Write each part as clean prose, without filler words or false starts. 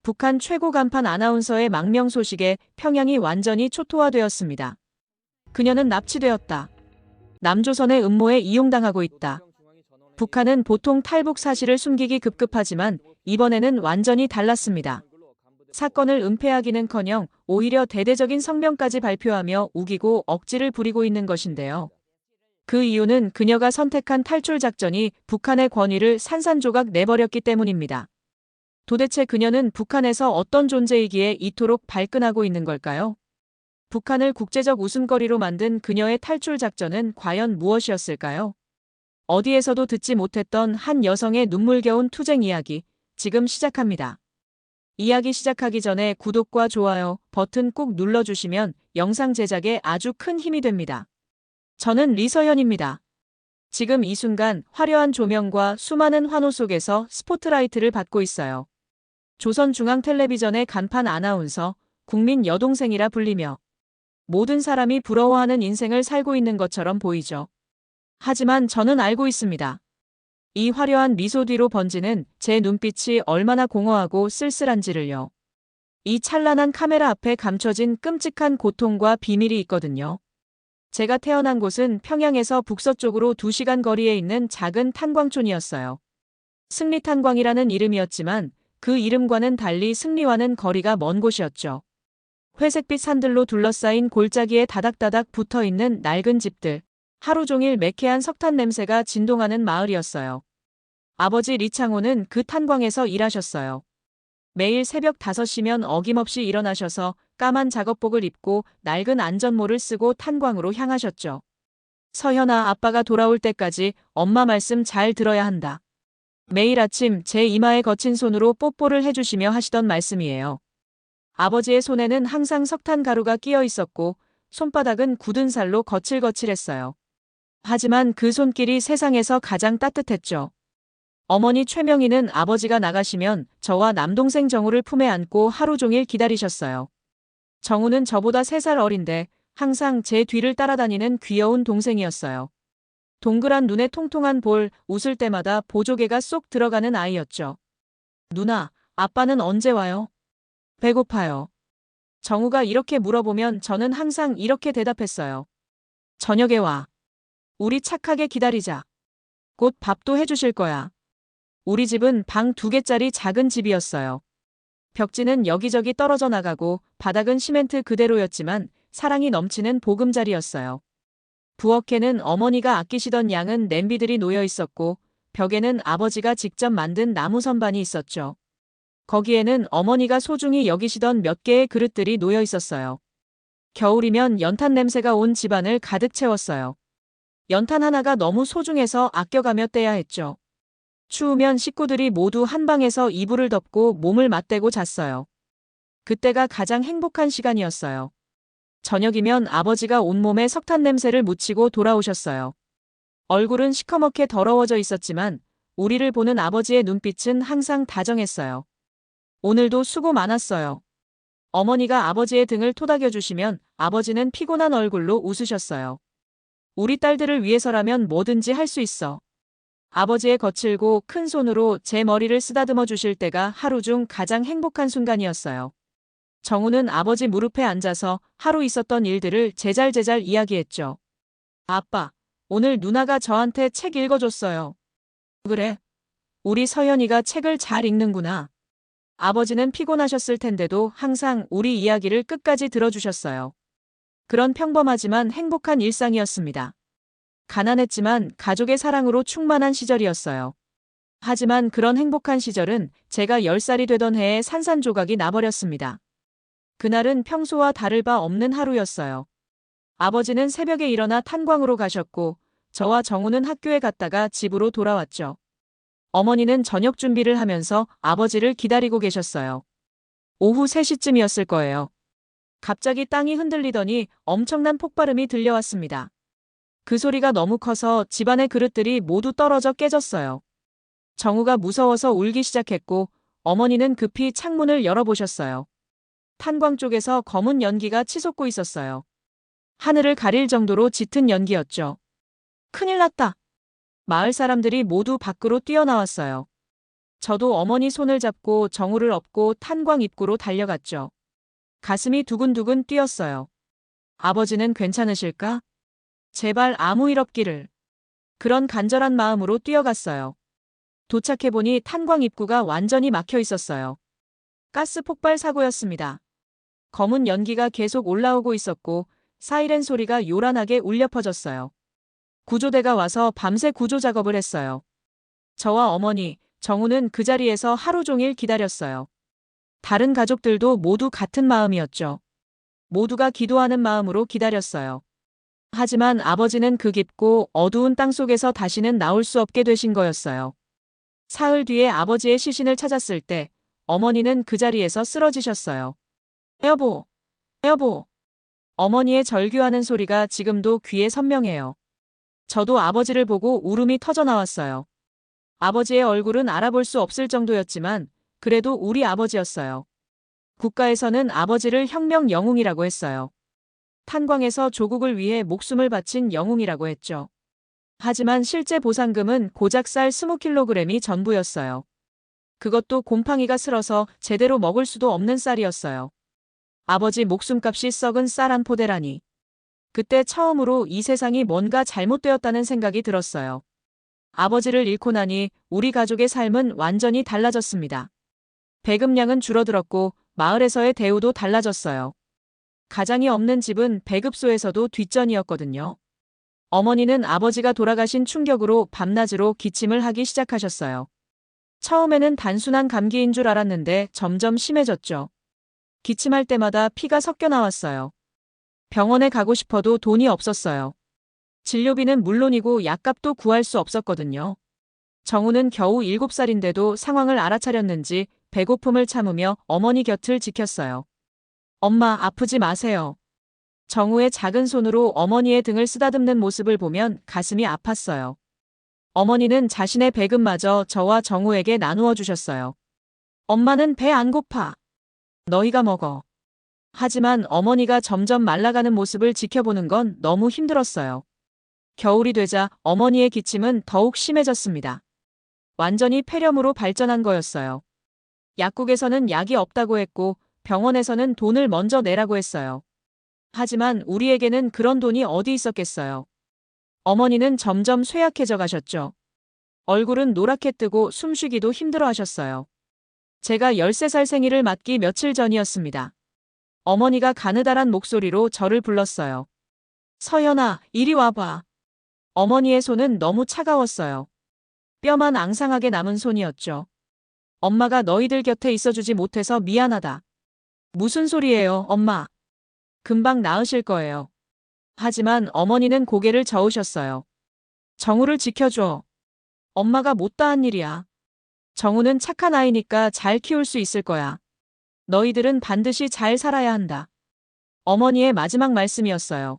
북한 최고 간판 아나운서의 망명 소식에 평양이 완전히 초토화되었습니다. 그녀는 납치되었다. 남조선의 음모에 이용당하고 있다. 북한은 보통 탈북 사실을 숨기기 급급하지만 이번에는 완전히 달랐습니다. 사건을 은폐하기는커녕 오히려 대대적인 성명까지 발표하며 우기고 억지를 부리고 있는 것인데요. 그 이유는 그녀가 선택한 탈출 작전이 북한의 권위를 산산조각 내버렸기 때문입니다. 도대체 그녀는 북한에서 어떤 존재이기에 이토록 발끈하고 있는 걸까요? 북한을 국제적 웃음거리로 만든 그녀의 탈출 작전은 과연 무엇이었을까요? 어디에서도 듣지 못했던 한 여성의 눈물겨운 투쟁 이야기, 지금 시작합니다. 이야기 시작하기 전에 구독과 좋아요 버튼 꼭 눌러주시면 영상 제작에 아주 큰 힘이 됩니다. 저는 리서연입니다. 지금 이 순간 화려한 조명과 수많은 환호 속에서 스포트라이트를 받고 있어요. 조선중앙텔레비전의 간판 아나운서, 국민 여동생이라 불리며 모든 사람이 부러워하는 인생을 살고 있는 것처럼 보이죠. 하지만 저는 알고 있습니다. 이 화려한 미소 뒤로 번지는 제 눈빛이 얼마나 공허하고 쓸쓸한지를요. 이 찬란한 카메라 앞에 감춰진 끔찍한 고통과 비밀이 있거든요. 제가 태어난 곳은 평양에서 북서쪽으로 2시간 거리에 있는 작은 탄광촌이었어요. 승리탄광이라는 이름이었지만 그 이름과는 달리 승리와는 거리가 먼 곳이었죠. 회색빛 산들로 둘러싸인 골짜기에 다닥다닥 붙어있는 낡은 집들, 하루 종일 매캐한 석탄 냄새가 진동하는 마을이었어요. 아버지 리창호는 그 탄광에서 일하셨어요. 매일 새벽 5시면 어김없이 일어나셔서 까만 작업복을 입고 낡은 안전모를 쓰고 탄광으로 향하셨죠. 서현아, 아빠가 돌아올 때까지 엄마 말씀 잘 들어야 한다. 매일 아침 제 이마에 거친 손으로 뽀뽀를 해주시며 하시던 말씀이에요. 아버지의 손에는 항상 석탄 가루가 끼어 있었고 손바닥은 굳은 살로 거칠거칠했어요. 하지만 그 손길이 세상에서 가장 따뜻했죠. 어머니 최명희는 아버지가 나가시면 저와 남동생 정우를 품에 안고 하루 종일 기다리셨어요. 정우는 저보다 3살 어린데 항상 제 뒤를 따라다니는 귀여운 동생이었어요. 동그란 눈에 통통한 볼, 웃을 때마다 보조개가 쏙 들어가는 아이였죠. 누나, 아빠는 언제 와요? 배고파요. 정우가 이렇게 물어보면 저는 항상 이렇게 대답했어요. 저녁에 와. 우리 착하게 기다리자. 곧 밥도 해주실 거야. 우리 집은 방 2개짜리 작은 집이었어요. 벽지는 여기저기 떨어져 나가고 바닥은 시멘트 그대로였지만 사랑이 넘치는 보금자리였어요. 부엌에는 어머니가 아끼시던 양은 냄비들이 놓여 있었고 벽에는 아버지가 직접 만든 나무 선반이 있었죠. 거기에는 어머니가 소중히 여기시던 몇 개의 그릇들이 놓여 있었어요. 겨울이면 연탄 냄새가 온 집안을 가득 채웠어요. 연탄 하나가 너무 소중해서 아껴가며 떼야 했죠. 추우면 식구들이 모두 한 방에서 이불을 덮고 몸을 맞대고 잤어요. 그때가 가장 행복한 시간이었어요. 저녁이면 아버지가 온몸에 석탄 냄새를 묻히고 돌아오셨어요. 얼굴은 시커멓게 더러워져 있었지만 우리를 보는 아버지의 눈빛은 항상 다정했어요. 오늘도 수고 많았어요. 어머니가 아버지의 등을 토닥여주시면 아버지는 피곤한 얼굴로 웃으셨어요. 우리 딸들을 위해서라면 뭐든지 할 수 있어. 아버지의 거칠고 큰 손으로 제 머리를 쓰다듬어 주실 때가 하루 중 가장 행복한 순간이었어요. 정우는 아버지 무릎에 앉아서 하루 있었던 일들을 제잘제잘 이야기했죠. 아빠, 오늘 누나가 저한테 책 읽어줬어요. 그래? 우리 서연이가 책을 잘 읽는구나. 아버지는 피곤하셨을 텐데도 항상 우리 이야기를 끝까지 들어주셨어요. 그런 평범하지만 행복한 일상이었습니다. 가난했지만 가족의 사랑으로 충만한 시절이었어요. 하지만 그런 행복한 시절은 제가 10살이 되던 해에 산산조각이 나버렸습니다. 그날은 평소와 다를 바 없는 하루였어요. 아버지는 새벽에 일어나 탄광으로 가셨고 저와 정우는 학교에 갔다가 집으로 돌아왔죠. 어머니는 저녁 준비를 하면서 아버지를 기다리고 계셨어요. 오후 3시쯤이었을 거예요. 갑자기 땅이 흔들리더니 엄청난 폭발음이 들려왔습니다. 그 소리가 너무 커서 집안의 그릇들이 모두 떨어져 깨졌어요. 정우가 무서워서 울기 시작했고 어머니는 급히 창문을 열어보셨어요. 탄광 쪽에서 검은 연기가 치솟고 있었어요. 하늘을 가릴 정도로 짙은 연기였죠. 큰일 났다. 마을 사람들이 모두 밖으로 뛰어나왔어요. 저도 어머니 손을 잡고 정우를 업고 탄광 입구로 달려갔죠. 가슴이 두근두근 뛰었어요. 아버지는 괜찮으실까? 제발 아무 일 없기를. 그런 간절한 마음으로 뛰어갔어요. 도착해보니 탄광 입구가 완전히 막혀 있었어요. 가스 폭발 사고였습니다. 검은 연기가 계속 올라오고 있었고 사이렌 소리가 요란하게 울려 퍼졌어요. 구조대가 와서 밤새 구조 작업을 했어요. 저와 어머니, 정우는 그 자리에서 하루 종일 기다렸어요. 다른 가족들도 모두 같은 마음이었죠. 모두가 기도하는 마음으로 기다렸어요. 하지만 아버지는 그 깊고 어두운 땅속에서 다시는 나올 수 없게 되신 거였어요. 사흘 뒤에 아버지의 시신을 찾았을 때 어머니는 그 자리에서 쓰러지셨어요. 여보, 여보. 어머니의 절규하는 소리가 지금도 귀에 선명해요. 저도 아버지를 보고 울음이 터져나왔어요. 아버지의 얼굴은 알아볼 수 없을 정도였지만 그래도 우리 아버지였어요. 국가에서는 아버지를 혁명 영웅이라고 했어요. 탄광에서 조국을 위해 목숨을 바친 영웅이라고 했죠. 하지만 실제 보상금은 고작 쌀 20kg이 전부였어요. 그것도 곰팡이가 슬어서 제대로 먹을 수도 없는 쌀이었어요. 아버지 목숨값이 썩은 쌀 한 포대라니. 그때 처음으로 이 세상이 뭔가 잘못되었다는 생각이 들었어요. 아버지를 잃고 나니 우리 가족의 삶은 완전히 달라졌습니다. 배급량은 줄어들었고 마을에서의 대우도 달라졌어요. 가장이 없는 집은 배급소에서도 뒷전이었거든요. 어머니는 아버지가 돌아가신 충격으로 밤낮으로 기침을 하기 시작하셨어요. 처음에는 단순한 감기인 줄 알았는데 점점 심해졌죠. 기침할 때마다 피가 섞여 나왔어요. 병원에 가고 싶어도 돈이 없었어요. 진료비는 물론이고 약값도 구할 수 없었거든요. 정우는 겨우 7살인데도 상황을 알아차렸는지 배고픔을 참으며 어머니 곁을 지켰어요. 엄마, 아프지 마세요. 정우의 작은 손으로 어머니의 등을 쓰다듬는 모습을 보면 가슴이 아팠어요. 어머니는 자신의 배급마저 저와 정우에게 나누어 주셨어요. 엄마는 배 안 고파. 너희가 먹어. 하지만 어머니가 점점 말라가는 모습을 지켜보는 건 너무 힘들었어요. 겨울이 되자 어머니의 기침은 더욱 심해졌습니다. 완전히 폐렴으로 발전한 거였어요. 약국에서는 약이 없다고 했고 병원에서는 돈을 먼저 내라고 했어요. 하지만 우리에게는 그런 돈이 어디 있었겠어요. 어머니는 점점 쇠약해져 가셨죠. 얼굴은 노랗게 뜨고 숨쉬기도 힘들어 하셨어요. 제가 13살 생일을 맞기 며칠 전이었습니다. 어머니가 가느다란 목소리로 저를 불렀어요. 서연아, 이리 와봐. 어머니의 손은 너무 차가웠어요. 뼈만 앙상하게 남은 손이었죠. 엄마가 너희들 곁에 있어주지 못해서 미안하다. 무슨 소리예요, 엄마? 금방 나으실 거예요. 하지만 어머니는 고개를 저으셨어요. 정우를 지켜줘. 엄마가 못다한 일이야. 정우는 착한 아이니까 잘 키울 수 있을 거야. 너희들은 반드시 잘 살아야 한다. 어머니의 마지막 말씀이었어요.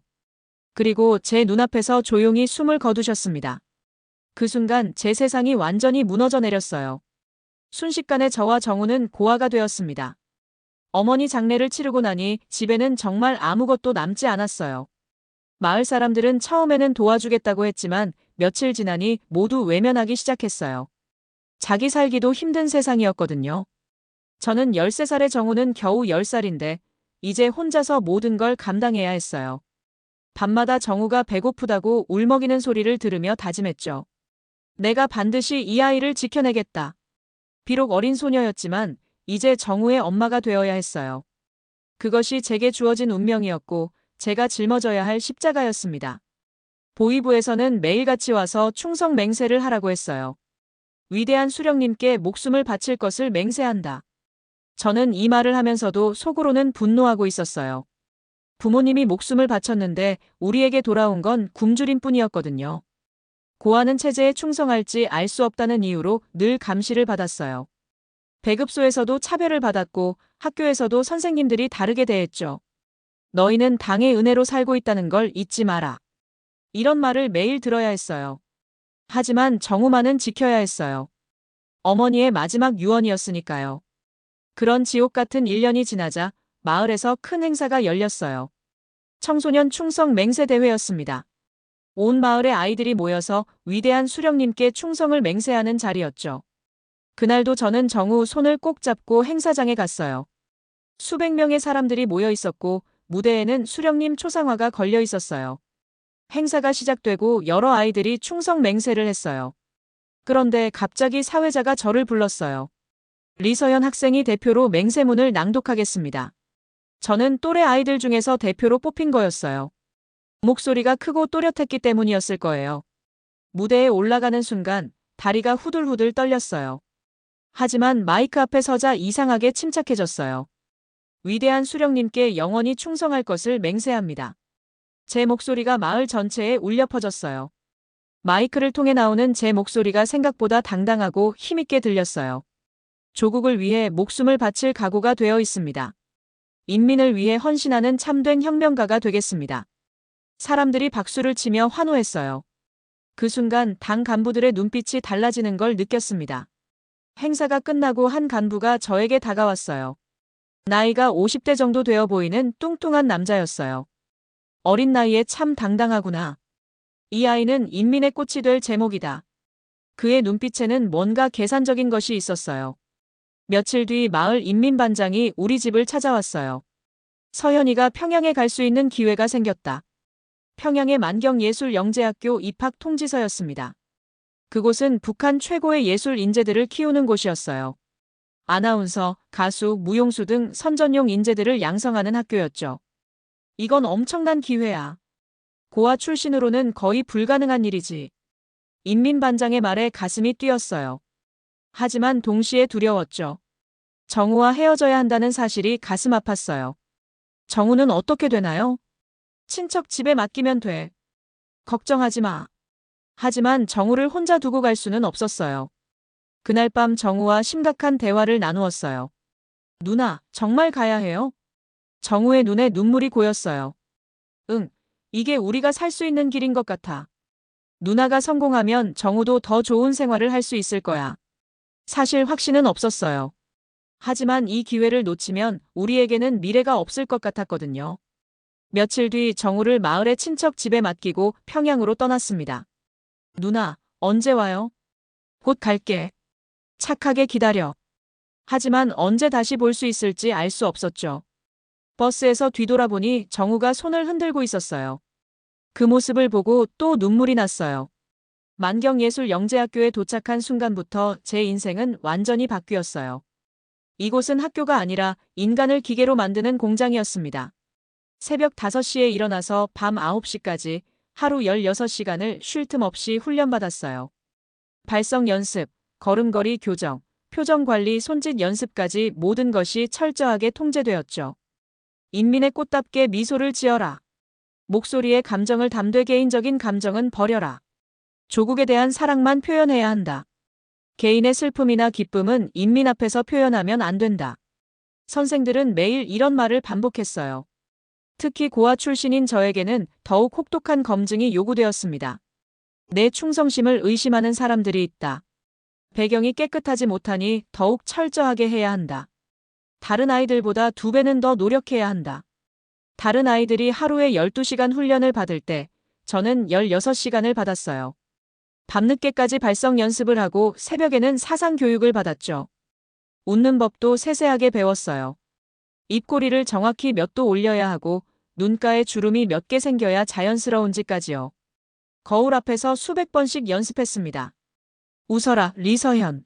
그리고 제 눈앞에서 조용히 숨을 거두셨습니다. 그 순간 제 세상이 완전히 무너져 내렸어요. 순식간에 저와 정우는 고아가 되었습니다. 어머니 장례를 치르고 나니 집에는 정말 아무것도 남지 않았어요. 마을 사람들은 처음에는 도와주겠다고 했지만 며칠 지나니 모두 외면하기 시작했어요. 자기 살기도 힘든 세상이었거든요. 저는 13살의 정우는 겨우 10살인데 이제 혼자서 모든 걸 감당해야 했어요. 밤마다 정우가 배고프다고 울먹이는 소리를 들으며 다짐했죠. 내가 반드시 이 아이를 지켜내겠다. 비록 어린 소녀였지만 이제 정우의 엄마가 되어야 했어요. 그것이 제게 주어진 운명이었고 제가 짊어져야 할 십자가였습니다. 보위부에서는 매일같이 와서 충성 맹세를 하라고 했어요. 위대한 수령님께 목숨을 바칠 것을 맹세한다. 저는 이 말을 하면서도 속으로는 분노하고 있었어요. 부모님이 목숨을 바쳤는데 우리에게 돌아온 건 굶주림 뿐이었거든요. 고아는 체제에 충성할지 알 수 없다는 이유로 늘 감시를 받았어요. 배급소에서도 차별을 받았고 학교에서도 선생님들이 다르게 대했죠. 너희는 당의 은혜로 살고 있다는 걸 잊지 마라. 이런 말을 매일 들어야 했어요. 하지만 정우만은 지켜야 했어요. 어머니의 마지막 유언이었으니까요. 그런 지옥 같은 1년이 지나자 마을에서 큰 행사가 열렸어요. 청소년 충성 맹세 대회였습니다. 온 마을의 아이들이 모여서 위대한 수령님께 충성을 맹세하는 자리였죠. 그날도 저는 정우 손을 꼭 잡고 행사장에 갔어요. 수백 명의 사람들이 모여 있었고 무대에는 수령님 초상화가 걸려 있었어요. 행사가 시작되고 여러 아이들이 충성 맹세를 했어요. 그런데 갑자기 사회자가 저를 불렀어요. 리서연 학생이 대표로 맹세문을 낭독하겠습니다. 저는 또래 아이들 중에서 대표로 뽑힌 거였어요. 목소리가 크고 또렷했기 때문이었을 거예요. 무대에 올라가는 순간 다리가 후들후들 떨렸어요. 하지만 마이크 앞에 서자 이상하게 침착해졌어요. 위대한 수령님께 영원히 충성할 것을 맹세합니다. 제 목소리가 마을 전체에 울려 퍼졌어요. 마이크를 통해 나오는 제 목소리가 생각보다 당당하고 힘있게 들렸어요. 조국을 위해 목숨을 바칠 각오가 되어 있습니다. 인민을 위해 헌신하는 참된 혁명가가 되겠습니다. 사람들이 박수를 치며 환호했어요. 그 순간 당 간부들의 눈빛이 달라지는 걸 느꼈습니다. 행사가 끝나고 한 간부가 저에게 다가왔어요. 나이가 50대 정도 되어 보이는 뚱뚱한 남자였어요. 어린 나이에 참 당당하구나. 이 아이는 인민의 꽃이 될 제목이다. 그의 눈빛에는 뭔가 계산적인 것이 있었어요. 며칠 뒤 마을 인민반장이 우리 집을 찾아왔어요. 서현이가 평양에 갈 수 있는 기회가 생겼다. 평양의 만경예술영재학교 입학 통지서였습니다. 그곳은 북한 최고의 예술 인재들을 키우는 곳이었어요. 아나운서, 가수, 무용수 등 선전용 인재들을 양성하는 학교였죠. 이건 엄청난 기회야. 고아 출신으로는 거의 불가능한 일이지. 인민반장의 말에 가슴이 뛰었어요. 하지만 동시에 두려웠죠. 정우와 헤어져야 한다는 사실이 가슴 아팠어요. 정우는 어떻게 되나요? 친척 집에 맡기면 돼. 걱정하지 마. 하지만 정우를 혼자 두고 갈 수는 없었어요. 그날 밤 정우와 심각한 대화를 나누었어요. 누나, 정말 가야 해요? 정우의 눈에 눈물이 고였어요. 응, 이게 우리가 살 수 있는 길인 것 같아. 누나가 성공하면 정우도 더 좋은 생활을 할 수 있을 거야. 사실 확신은 없었어요. 하지만 이 기회를 놓치면 우리에게는 미래가 없을 것 같았거든요. 며칠 뒤 정우를 마을의 친척 집에 맡기고 평양으로 떠났습니다. 누나, 언제 와요? 곧 갈게. 착하게 기다려. 하지만 언제 다시 볼 수 있을지 알 수 없었죠. 버스에서 뒤돌아보니 정우가 손을 흔들고 있었어요. 그 모습을 보고 또 눈물이 났어요. 만경예술영재학교에 도착한 순간부터 제 인생은 완전히 바뀌었어요. 이곳은 학교가 아니라 인간을 기계로 만드는 공장이었습니다. 새벽 5시에 일어나서 밤 9시까지 하루 16시간을 쉴 틈 없이 훈련받았어요. 발성 연습, 걸음걸이 교정, 표정 관리, 손짓 연습까지 모든 것이 철저하게 통제되었죠. 인민의 꽃답게 미소를 지어라. 목소리에 감정을 담되 개인적인 감정은 버려라. 조국에 대한 사랑만 표현해야 한다. 개인의 슬픔이나 기쁨은 인민 앞에서 표현하면 안 된다. 선생들은 매일 이런 말을 반복했어요. 특히 고아 출신인 저에게는 더욱 혹독한 검증이 요구되었습니다. 내 충성심을 의심하는 사람들이 있다. 배경이 깨끗하지 못하니 더욱 철저하게 해야 한다. 다른 아이들보다 2배는 더 노력해야 한다. 다른 아이들이 하루에 12시간 훈련을 받을 때 저는 16시간을 받았어요. 밤늦게까지 발성 연습을 하고 새벽에는 사상 교육을 받았죠. 웃는 법도 세세하게 배웠어요. 입꼬리를 정확히 몇 도 올려야 하고 눈가에 주름이 몇 개 생겨야 자연스러운지까지요. 거울 앞에서 수백 번씩 연습했습니다. 웃어라, 리서현.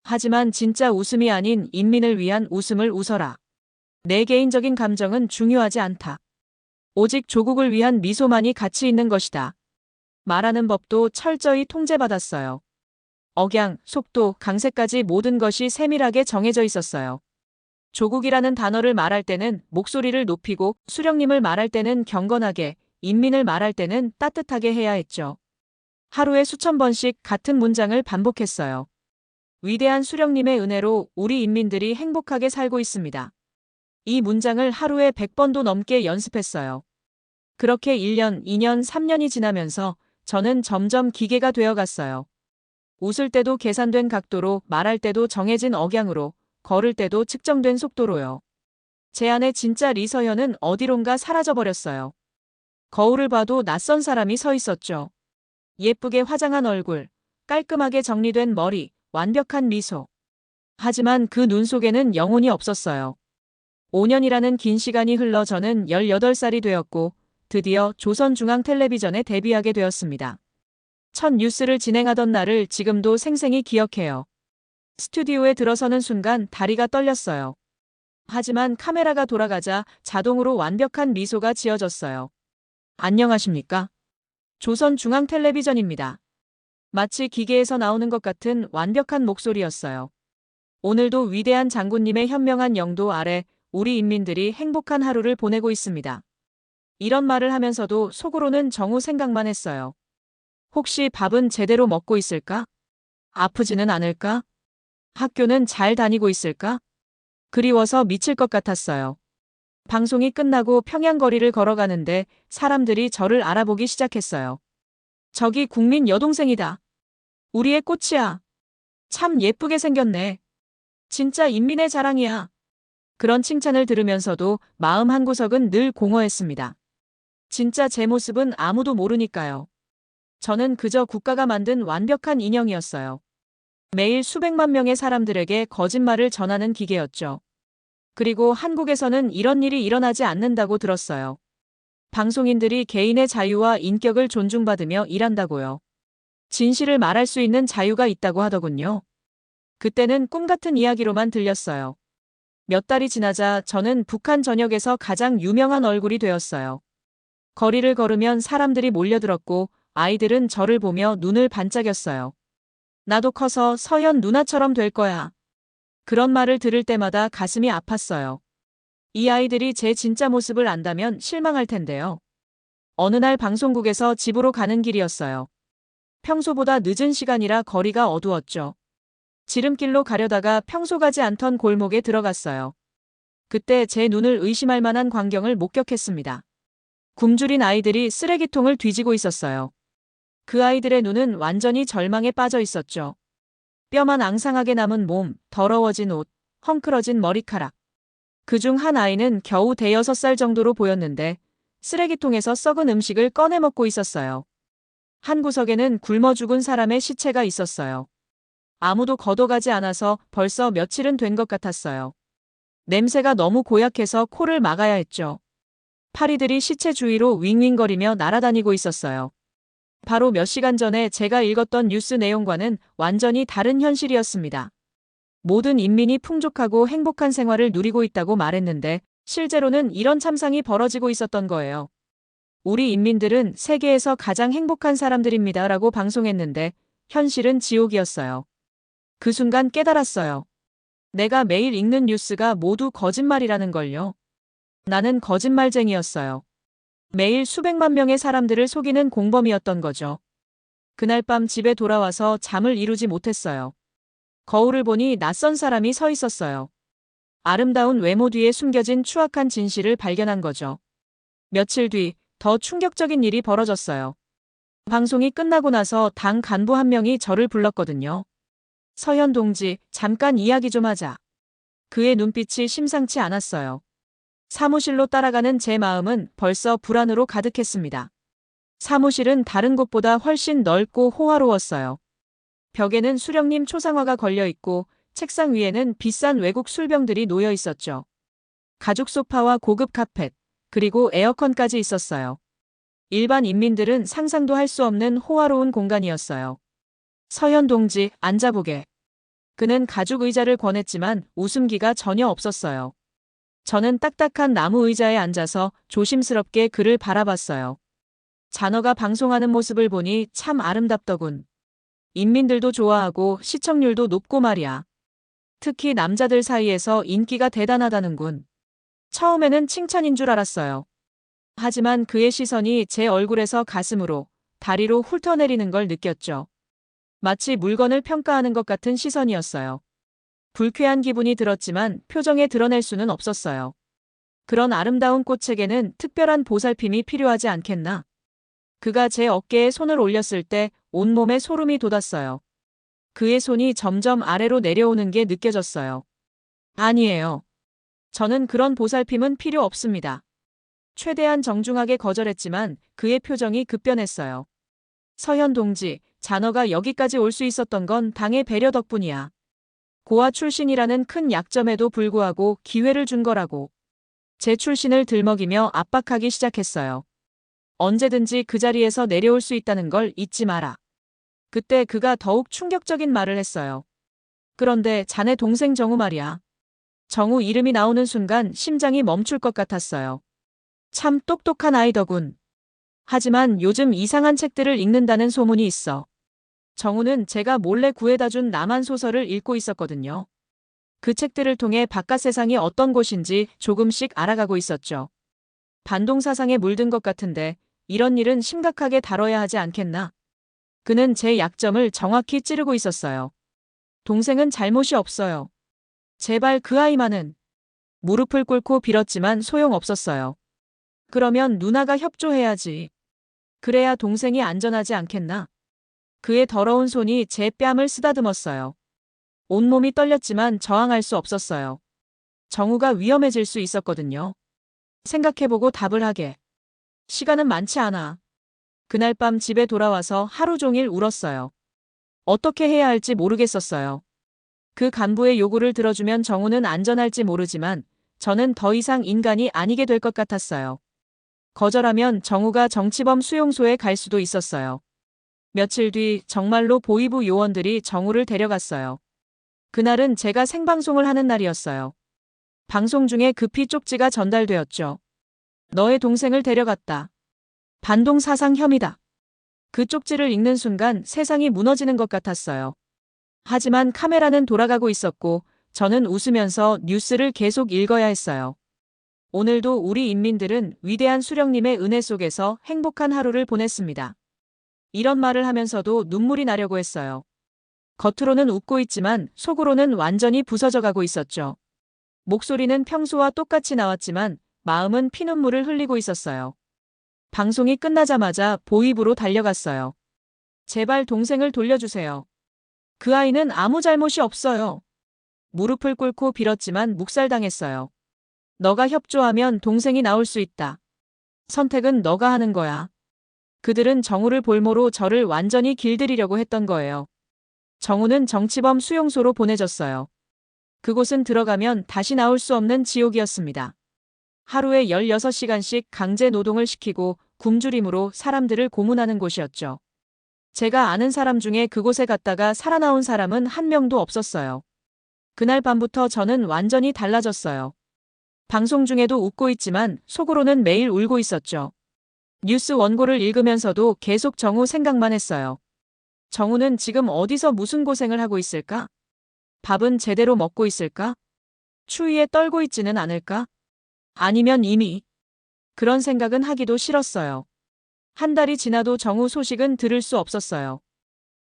하지만 진짜 웃음이 아닌 인민을 위한 웃음을 웃어라. 내 개인적인 감정은 중요하지 않다. 오직 조국을 위한 미소만이 가치 있는 것이다. 말하는 법도 철저히 통제받았어요. 억양, 속도, 강세까지 모든 것이 세밀하게 정해져 있었어요. 조국이라는 단어를 말할 때는 목소리를 높이고 수령님을 말할 때는 경건하게, 인민을 말할 때는 따뜻하게 해야 했죠. 하루에 수천 번씩 같은 문장을 반복했어요. 위대한 수령님의 은혜로 우리 인민들이 행복하게 살고 있습니다. 이 문장을 하루에 100번도 넘게 연습했어요. 그렇게 1년, 2년, 3년이 지나면서 저는 점점 기계가 되어갔어요. 웃을 때도 계산된 각도로, 말할 때도 정해진 억양으로, 걸을 때도 측정된 속도로요. 제 안에 진짜 리서현은 어디론가 사라져버렸어요. 거울을 봐도 낯선 사람이 서 있었죠. 예쁘게 화장한 얼굴, 깔끔하게 정리된 머리, 완벽한 미소. 하지만 그 눈 속에는 영혼이 없었어요. 5년이라는 긴 시간이 흘러 저는 18살이 되었고 드디어 조선중앙텔레비전에 데뷔하게 되었습니다. 첫 뉴스를 진행하던 날을 지금도 생생히 기억해요. 스튜디오에 들어서는 순간 다리가 떨렸어요. 하지만 카메라가 돌아가자 자동으로 완벽한 미소가 지어졌어요. 안녕하십니까? 조선중앙텔레비전입니다. 마치 기계에서 나오는 것 같은 완벽한 목소리였어요. 오늘도 위대한 장군님의 현명한 영도 아래 우리 인민들이 행복한 하루를 보내고 있습니다. 이런 말을 하면서도 속으로는 정우 생각만 했어요. 혹시 밥은 제대로 먹고 있을까? 아프지는 않을까? 학교는 잘 다니고 있을까? 그리워서 미칠 것 같았어요. 방송이 끝나고 평양거리를 걸어가는데 사람들이 저를 알아보기 시작했어요. 저기 국민 여동생이다. 우리의 꽃이야. 참 예쁘게 생겼네. 진짜 인민의 자랑이야. 그런 칭찬을 들으면서도 마음 한구석은 늘 공허했습니다. 진짜 제 모습은 아무도 모르니까요. 저는 그저 국가가 만든 완벽한 인형이었어요. 매일 수백만 명의 사람들에게 거짓말을 전하는 기계였죠. 그리고 한국에서는 이런 일이 일어나지 않는다고 들었어요. 방송인들이 개인의 자유와 인격을 존중받으며 일한다고요. 진실을 말할 수 있는 자유가 있다고 하더군요. 그때는 꿈 같은 이야기로만 들렸어요. 몇 달이 지나자 저는 북한 전역에서 가장 유명한 얼굴이 되었어요. 거리를 걸으면 사람들이 몰려들었고 아이들은 저를 보며 눈을 반짝였어요. 나도 커서 서현 누나처럼 될 거야. 그런 말을 들을 때마다 가슴이 아팠어요. 이 아이들이 제 진짜 모습을 안다면 실망할 텐데요. 어느 날 방송국에서 집으로 가는 길이었어요. 평소보다 늦은 시간이라 거리가 어두웠죠. 지름길로 가려다가 평소 가지 않던 골목에 들어갔어요. 그때 제 눈을 의심할 만한 광경을 목격했습니다. 굶주린 아이들이 쓰레기통을 뒤지고 있었어요. 그 아이들의 눈은 완전히 절망에 빠져 있었죠. 뼈만 앙상하게 남은 몸, 더러워진 옷, 헝클어진 머리카락. 그중 한 아이는 겨우 대여섯 살 정도로 보였는데 쓰레기통에서 썩은 음식을 꺼내 먹고 있었어요. 한 구석에는 굶어 죽은 사람의 시체가 있었어요. 아무도 걷어가지 않아서 벌써 며칠은 된 것 같았어요. 냄새가 너무 고약해서 코를 막아야 했죠. 파리들이 시체 주위로 윙윙거리며 날아다니고 있었어요. 바로 몇 시간 전에 제가 읽었던 뉴스 내용과는 완전히 다른 현실이었습니다. 모든 인민이 풍족하고 행복한 생활을 누리고 있다고 말했는데 실제로는 이런 참상이 벌어지고 있었던 거예요. 우리 인민들은 세계에서 가장 행복한 사람들입니다 라고 방송했는데 현실은 지옥이었어요. 그 순간 깨달았어요. 내가 매일 읽는 뉴스가 모두 거짓말이라는 걸요. 나는 거짓말쟁이였어요. 매일 수백만 명의 사람들을 속이는 공범이었던 거죠. 그날 밤 집에 돌아와서 잠을 이루지 못했어요. 거울을 보니 낯선 사람이 서 있었어요. 아름다운 외모 뒤에 숨겨진 추악한 진실을 발견한 거죠. 며칠 뒤 더 충격적인 일이 벌어졌어요. 방송이 끝나고 나서 당 간부 한 명이 저를 불렀거든요. 서현 동지, 잠깐 이야기 좀 하자. 그의 눈빛이 심상치 않았어요. 사무실로 따라가는 제 마음은 벌써 불안으로 가득했습니다. 사무실은 다른 곳보다 훨씬 넓고 호화로웠어요. 벽에는 수령님 초상화가 걸려 있고 책상 위에는 비싼 외국 술병들이 놓여 있었죠. 가죽 소파와 고급 카펫, 그리고 에어컨까지 있었어요. 일반 인민들은 상상도 할 수 없는 호화로운 공간이었어요. 서현 동지, 앉아보게. 그는 가죽 의자를 권했지만 웃음기가 전혀 없었어요. 저는 딱딱한 나무 의자에 앉아서 조심스럽게 그를 바라봤어요. 자너가 방송하는 모습을 보니 참 아름답더군. 인민들도 좋아하고 시청률도 높고 말이야. 특히 남자들 사이에서 인기가 대단하다는군. 처음에는 칭찬인 줄 알았어요. 하지만 그의 시선이 제 얼굴에서 가슴으로, 다리로 훑어내리는 걸 느꼈죠. 마치 물건을 평가하는 것 같은 시선이었어요. 불쾌한 기분이 들었지만 표정에 드러낼 수는 없었어요. 그런 아름다운 꽃에게는 특별한 보살핌이 필요하지 않겠나? 그가 제 어깨에 손을 올렸을 때 온몸에 소름이 돋았어요. 그의 손이 점점 아래로 내려오는 게 느껴졌어요. 아니에요. 저는 그런 보살핌은 필요 없습니다. 최대한 정중하게 거절했지만 그의 표정이 급변했어요. 서현 동지, 자너가 여기까지 올 수 있었던 건 당의 배려 덕분이야. 고아 출신이라는 큰 약점에도 불구하고 기회를 준 거라고. 제 출신을 들먹이며 압박하기 시작했어요. 언제든지 그 자리에서 내려올 수 있다는 걸 잊지 마라. 그때 그가 더욱 충격적인 말을 했어요. 그런데 자네 동생 정우 말이야. 정우 이름이 나오는 순간 심장이 멈출 것 같았어요. 참 똑똑한 아이더군. 하지만 요즘 이상한 책들을 읽는다는 소문이 있어. 정우는 제가 몰래 구해다 준 남한 소설을 읽고 있었거든요. 그 책들을 통해 바깥 세상이 어떤 곳인지 조금씩 알아가고 있었죠. 반동 사상에 물든 것 같은데 이런 일은 심각하게 다뤄야 하지 않겠나? 그는 제 약점을 정확히 찌르고 있었어요. 동생은 잘못이 없어요. 제발 그 아이만은. 무릎을 꿇고 빌었지만 소용없었어요. 그러면 누나가 협조해야지. 그래야 동생이 안전하지 않겠나? 그의 더러운 손이 제 뺨을 쓰다듬었어요. 온몸이 떨렸지만 저항할 수 없었어요. 정우가 위험해질 수 있었거든요. 생각해보고 답을 하게. 시간은 많지 않아. 그날 밤 집에 돌아와서 하루 종일 울었어요. 어떻게 해야 할지 모르겠었어요. 그 간부의 요구를 들어주면 정우는 안전할지 모르지만 저는 더 이상 인간이 아니게 될 것 같았어요. 거절하면 정우가 정치범 수용소에 갈 수도 있었어요. 며칠 뒤 정말로 보위부 요원들이 정우를 데려갔어요. 그날은 제가 생방송을 하는 날이었어요. 방송 중에 급히 쪽지가 전달되었죠. 너의 동생을 데려갔다. 반동 사상 혐의다. 그 쪽지를 읽는 순간 세상이 무너지는 것 같았어요. 하지만 카메라는 돌아가고 있었고 저는 웃으면서 뉴스를 계속 읽어야 했어요. 오늘도 우리 인민들은 위대한 수령님의 은혜 속에서 행복한 하루를 보냈습니다. 이런 말을 하면서도 눈물이 나려고 했어요. 겉으로는 웃고 있지만 속으로는 완전히 부서져가고 있었죠. 목소리는 평소와 똑같이 나왔지만 마음은 피눈물을 흘리고 있었어요. 방송이 끝나자마자 보위부로 달려갔어요. 제발 동생을 돌려주세요. 그 아이는 아무 잘못이 없어요. 무릎을 꿇고 빌었지만 묵살당했어요. 너가 협조하면 동생이 나올 수 있다. 선택은 너가 하는 거야. 그들은 정우를 볼모로 저를 완전히 길들이려고 했던 거예요. 정우는 정치범 수용소로 보내졌어요. 그곳은 들어가면 다시 나올 수 없는 지옥이었습니다. 하루에 16시간씩 강제 노동을 시키고 굶주림으로 사람들을 고문하는 곳이었죠. 제가 아는 사람 중에 그곳에 갔다가 살아나온 사람은 한 명도 없었어요. 그날 밤부터 저는 완전히 달라졌어요. 방송 중에도 웃고 있지만 속으로는 매일 울고 있었죠. 뉴스 원고를 읽으면서도 계속 정우 생각만 했어요. 정우는 지금 어디서 무슨 고생을 하고 있을까? 밥은 제대로 먹고 있을까? 추위에 떨고 있지는 않을까? 아니면 이미 그런 생각은 하기도 싫었어요. 한 달이 지나도 정우 소식은 들을 수 없었어요.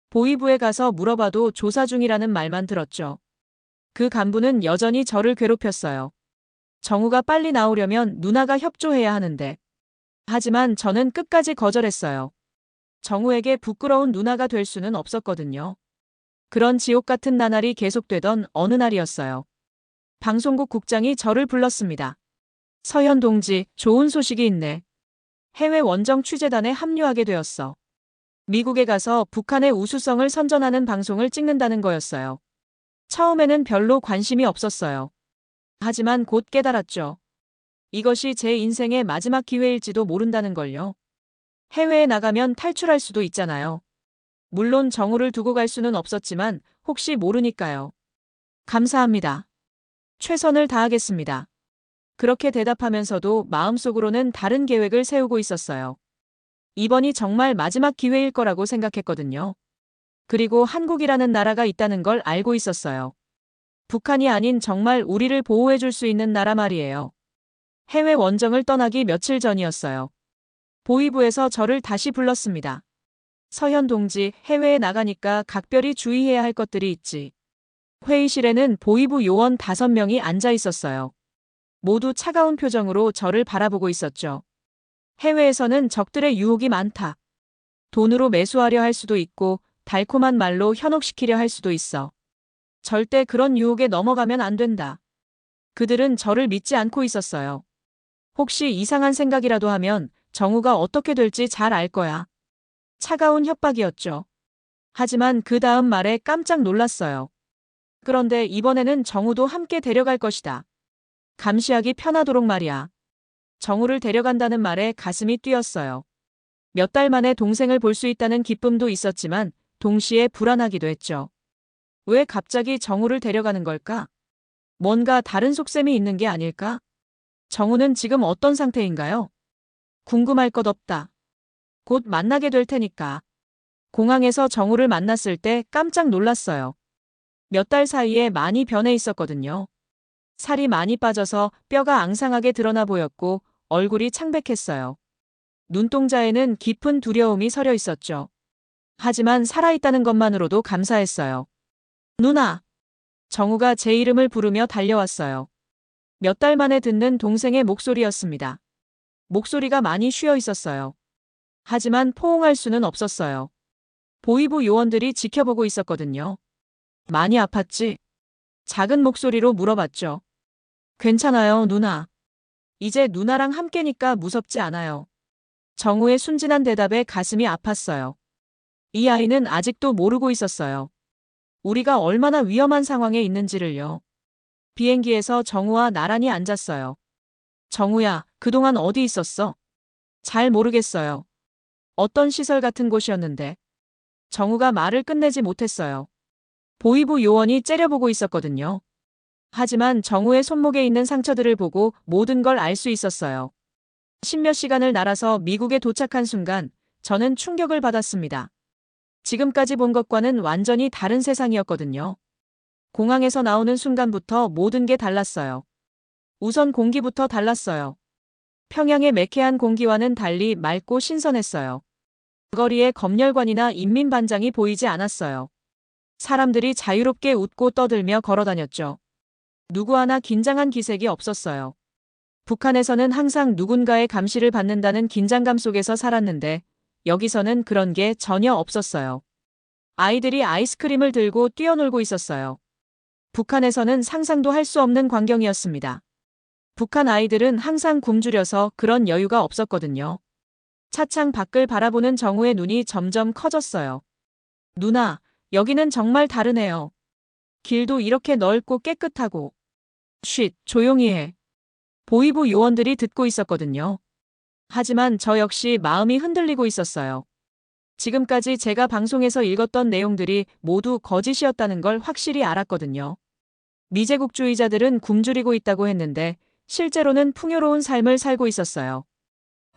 보위부에 가서 물어봐도 조사 중이라는 말만 들었죠. 그 간부는 여전히 저를 괴롭혔어요. 정우가 빨리 나오려면 누나가 협조해야 하는데. 하지만 저는 끝까지 거절했어요. 정우에게 부끄러운 누나가 될 수는 없었거든요. 그런 지옥 같은 나날이 계속되던 어느 날이었어요. 방송국 국장이 저를 불렀습니다. 서현 동지, 좋은 소식이 있네. 해외 원정 취재단에 합류하게 되었어. 미국에 가서 북한의 우수성을 선전하는 방송을 찍는다는 거였어요. 처음에는 별로 관심이 없었어요. 하지만 곧 깨달았죠. 이것이 제 인생의 마지막 기회일지도 모른다는 걸요. 해외에 나가면 탈출할 수도 있잖아요. 물론 정우를 두고 갈 수는 없었지만 혹시 모르니까요. 감사합니다. 최선을 다하겠습니다. 그렇게 대답하면서도 마음속으로는 다른 계획을 세우고 있었어요. 이번이 정말 마지막 기회일 거라고 생각했거든요. 그리고 한국이라는 나라가 있다는 걸 알고 있었어요. 북한이 아닌 정말 우리를 보호해줄 수 있는 나라 말이에요. 해외 원정을 떠나기 며칠 전이었어요. 보위부에서 저를 다시 불렀습니다. 서현 동지, 해외에 나가니까 각별히 주의해야 할 것들이 있지. 회의실에는 보위부 요원 5명이 앉아 있었어요. 모두 차가운 표정으로 저를 바라보고 있었죠. 해외에서는 적들의 유혹이 많다. 돈으로 매수하려 할 수도 있고 달콤한 말로 현혹시키려 할 수도 있어. 절대 그런 유혹에 넘어가면 안 된다. 그들은 저를 믿지 않고 있었어요. 혹시 이상한 생각이라도 하면 정우가 어떻게 될지 잘 알 거야. 차가운 협박이었죠. 하지만 그 다음 말에 깜짝 놀랐어요. 그런데 이번에는 정우도 함께 데려갈 것이다. 감시하기 편하도록 말이야. 정우를 데려간다는 말에 가슴이 뛰었어요. 몇 달 만에 동생을 볼 수 있다는 기쁨도 있었지만 동시에 불안하기도 했죠. 왜 갑자기 정우를 데려가는 걸까? 뭔가 다른 속셈이 있는 게 아닐까? 정우는 지금 어떤 상태인가요? 궁금할 것 없다. 곧 만나게 될 테니까. 공항에서 정우를 만났을 때 깜짝 놀랐어요. 몇 달 사이에 많이 변해 있었거든요. 살이 많이 빠져서 뼈가 앙상하게 드러나 보였고 얼굴이 창백했어요. 눈동자에는 깊은 두려움이 서려 있었죠. 하지만 살아있다는 것만으로도 감사했어요. 누나! 정우가 제 이름을 부르며 달려왔어요. 몇 달 만에 듣는 동생의 목소리였습니다. 목소리가 많이 쉬어 있었어요. 하지만 포옹할 수는 없었어요. 보이부 요원들이 지켜보고 있었거든요. 많이 아팠지? 작은 목소리로 물어봤죠. 괜찮아요, 누나. 이제 누나랑 함께니까 무섭지 않아요. 정우의 순진한 대답에 가슴이 아팠어요. 이 아이는 아직도 모르고 있었어요. 우리가 얼마나 위험한 상황에 있는지를요. 비행기에서 정우와 나란히 앉았어요. 정우야, 그동안 어디 있었어? 잘 모르겠어요. 어떤 시설 같은 곳이었는데. 정우가 말을 끝내지 못했어요. 보이부 요원이 째려보고 있었거든요. 하지만 정우의 손목에 있는 상처들을 보고 모든 걸 알 수 있었어요. 십몇 시간을 날아서 미국에 도착한 순간 저는 충격을 받았습니다. 지금까지 본 것과는 완전히 다른 세상이었거든요. 공항에서 나오는 순간부터 모든 게 달랐어요. 우선 공기부터 달랐어요. 평양의 매캐한 공기와는 달리 맑고 신선했어요. 거리에 검열관이나 인민반장이 보이지 않았어요. 사람들이 자유롭게 웃고 떠들며 걸어다녔죠. 누구 하나 긴장한 기색이 없었어요. 북한에서는 항상 누군가의 감시를 받는다는 긴장감 속에서 살았는데 여기서는 그런 게 전혀 없었어요. 아이들이 아이스크림을 들고 뛰어놀고 있었어요. 북한에서는 상상도 할 수 없는 광경이었습니다. 북한 아이들은 항상 굶주려서 그런 여유가 없었거든요. 차창 밖을 바라보는 정우의 눈이 점점 커졌어요. 누나, 여기는 정말 다르네요. 길도 이렇게 넓고 깨끗하고. 쉿, 조용히 해. 보이부 요원들이 듣고 있었거든요. 하지만 저 역시 마음이 흔들리고 있었어요. 지금까지 제가 방송에서 읽었던 내용들이 모두 거짓이었다는 걸 확실히 알았거든요. 미제국주의자들은 굶주리고 있다고 했는데 실제로는 풍요로운 삶을 살고 있었어요.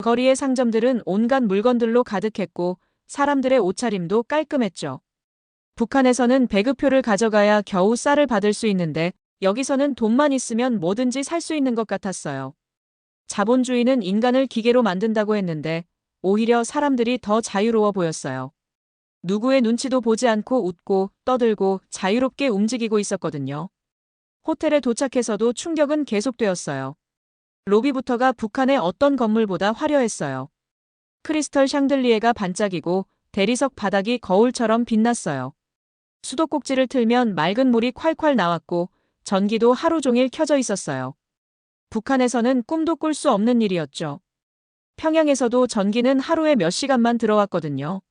거리의 상점들은 온갖 물건들로 가득했고 사람들의 옷차림도 깔끔했죠. 북한에서는 배급표를 가져가야 겨우 쌀을 받을 수 있는데 여기서는 돈만 있으면 뭐든지 살 수 있는 것 같았어요. 자본주의는 인간을 기계로 만든다고 했는데 오히려 사람들이 더 자유로워 보였어요. 누구의 눈치도 보지 않고 웃고 떠들고 자유롭게 움직이고 있었거든요. 호텔에 도착해서도 충격은 계속되었어요. 로비부터가 북한의 어떤 건물보다 화려했어요. 크리스털 샹들리에가 반짝이고 대리석 바닥이 거울처럼 빛났어요. 수도꼭지를 틀면 맑은 물이 콸콸 나왔고 전기도 하루 종일 켜져 있었어요. 북한에서는 꿈도 꿀 수 없는 일이었죠. 평양에서도 전기는 하루에 몇 시간만 들어왔거든요.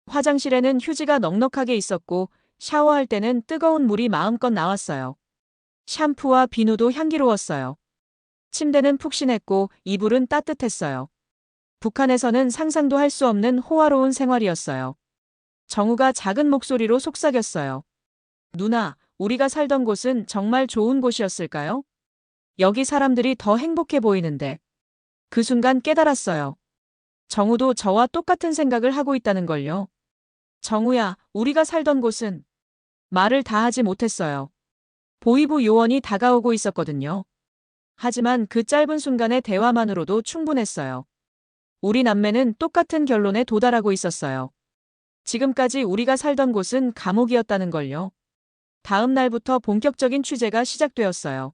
화장실에는 휴지가 넉넉하게 있었고 샤워할 때는 뜨거운 물이 마음껏 나왔어요. 샴푸와 비누도 향기로웠어요. 침대는 푹신했고 이불은 따뜻했어요. 북한에서는 상상도 할 수 없는 호화로운 생활이었어요. 정우가 작은 목소리로 속삭였어요. 누나, 우리가 살던 곳은 정말 좋은 곳이었을까요? 여기 사람들이 더 행복해 보이는데. 그 순간 깨달았어요. 정우도 저와 똑같은 생각을 하고 있다는 걸요. 정우야, 우리가 살던 곳은. 말을 다 하지 못했어요. 보이부 요원이 다가오고 있었거든요. 하지만 그 짧은 순간의 대화만으로도 충분했어요. 우리 남매는 똑같은 결론에 도달하고 있었어요. 지금까지 우리가 살던 곳은 감옥이었다는 걸요. 다음 날부터 본격적인 취재가 시작되었어요.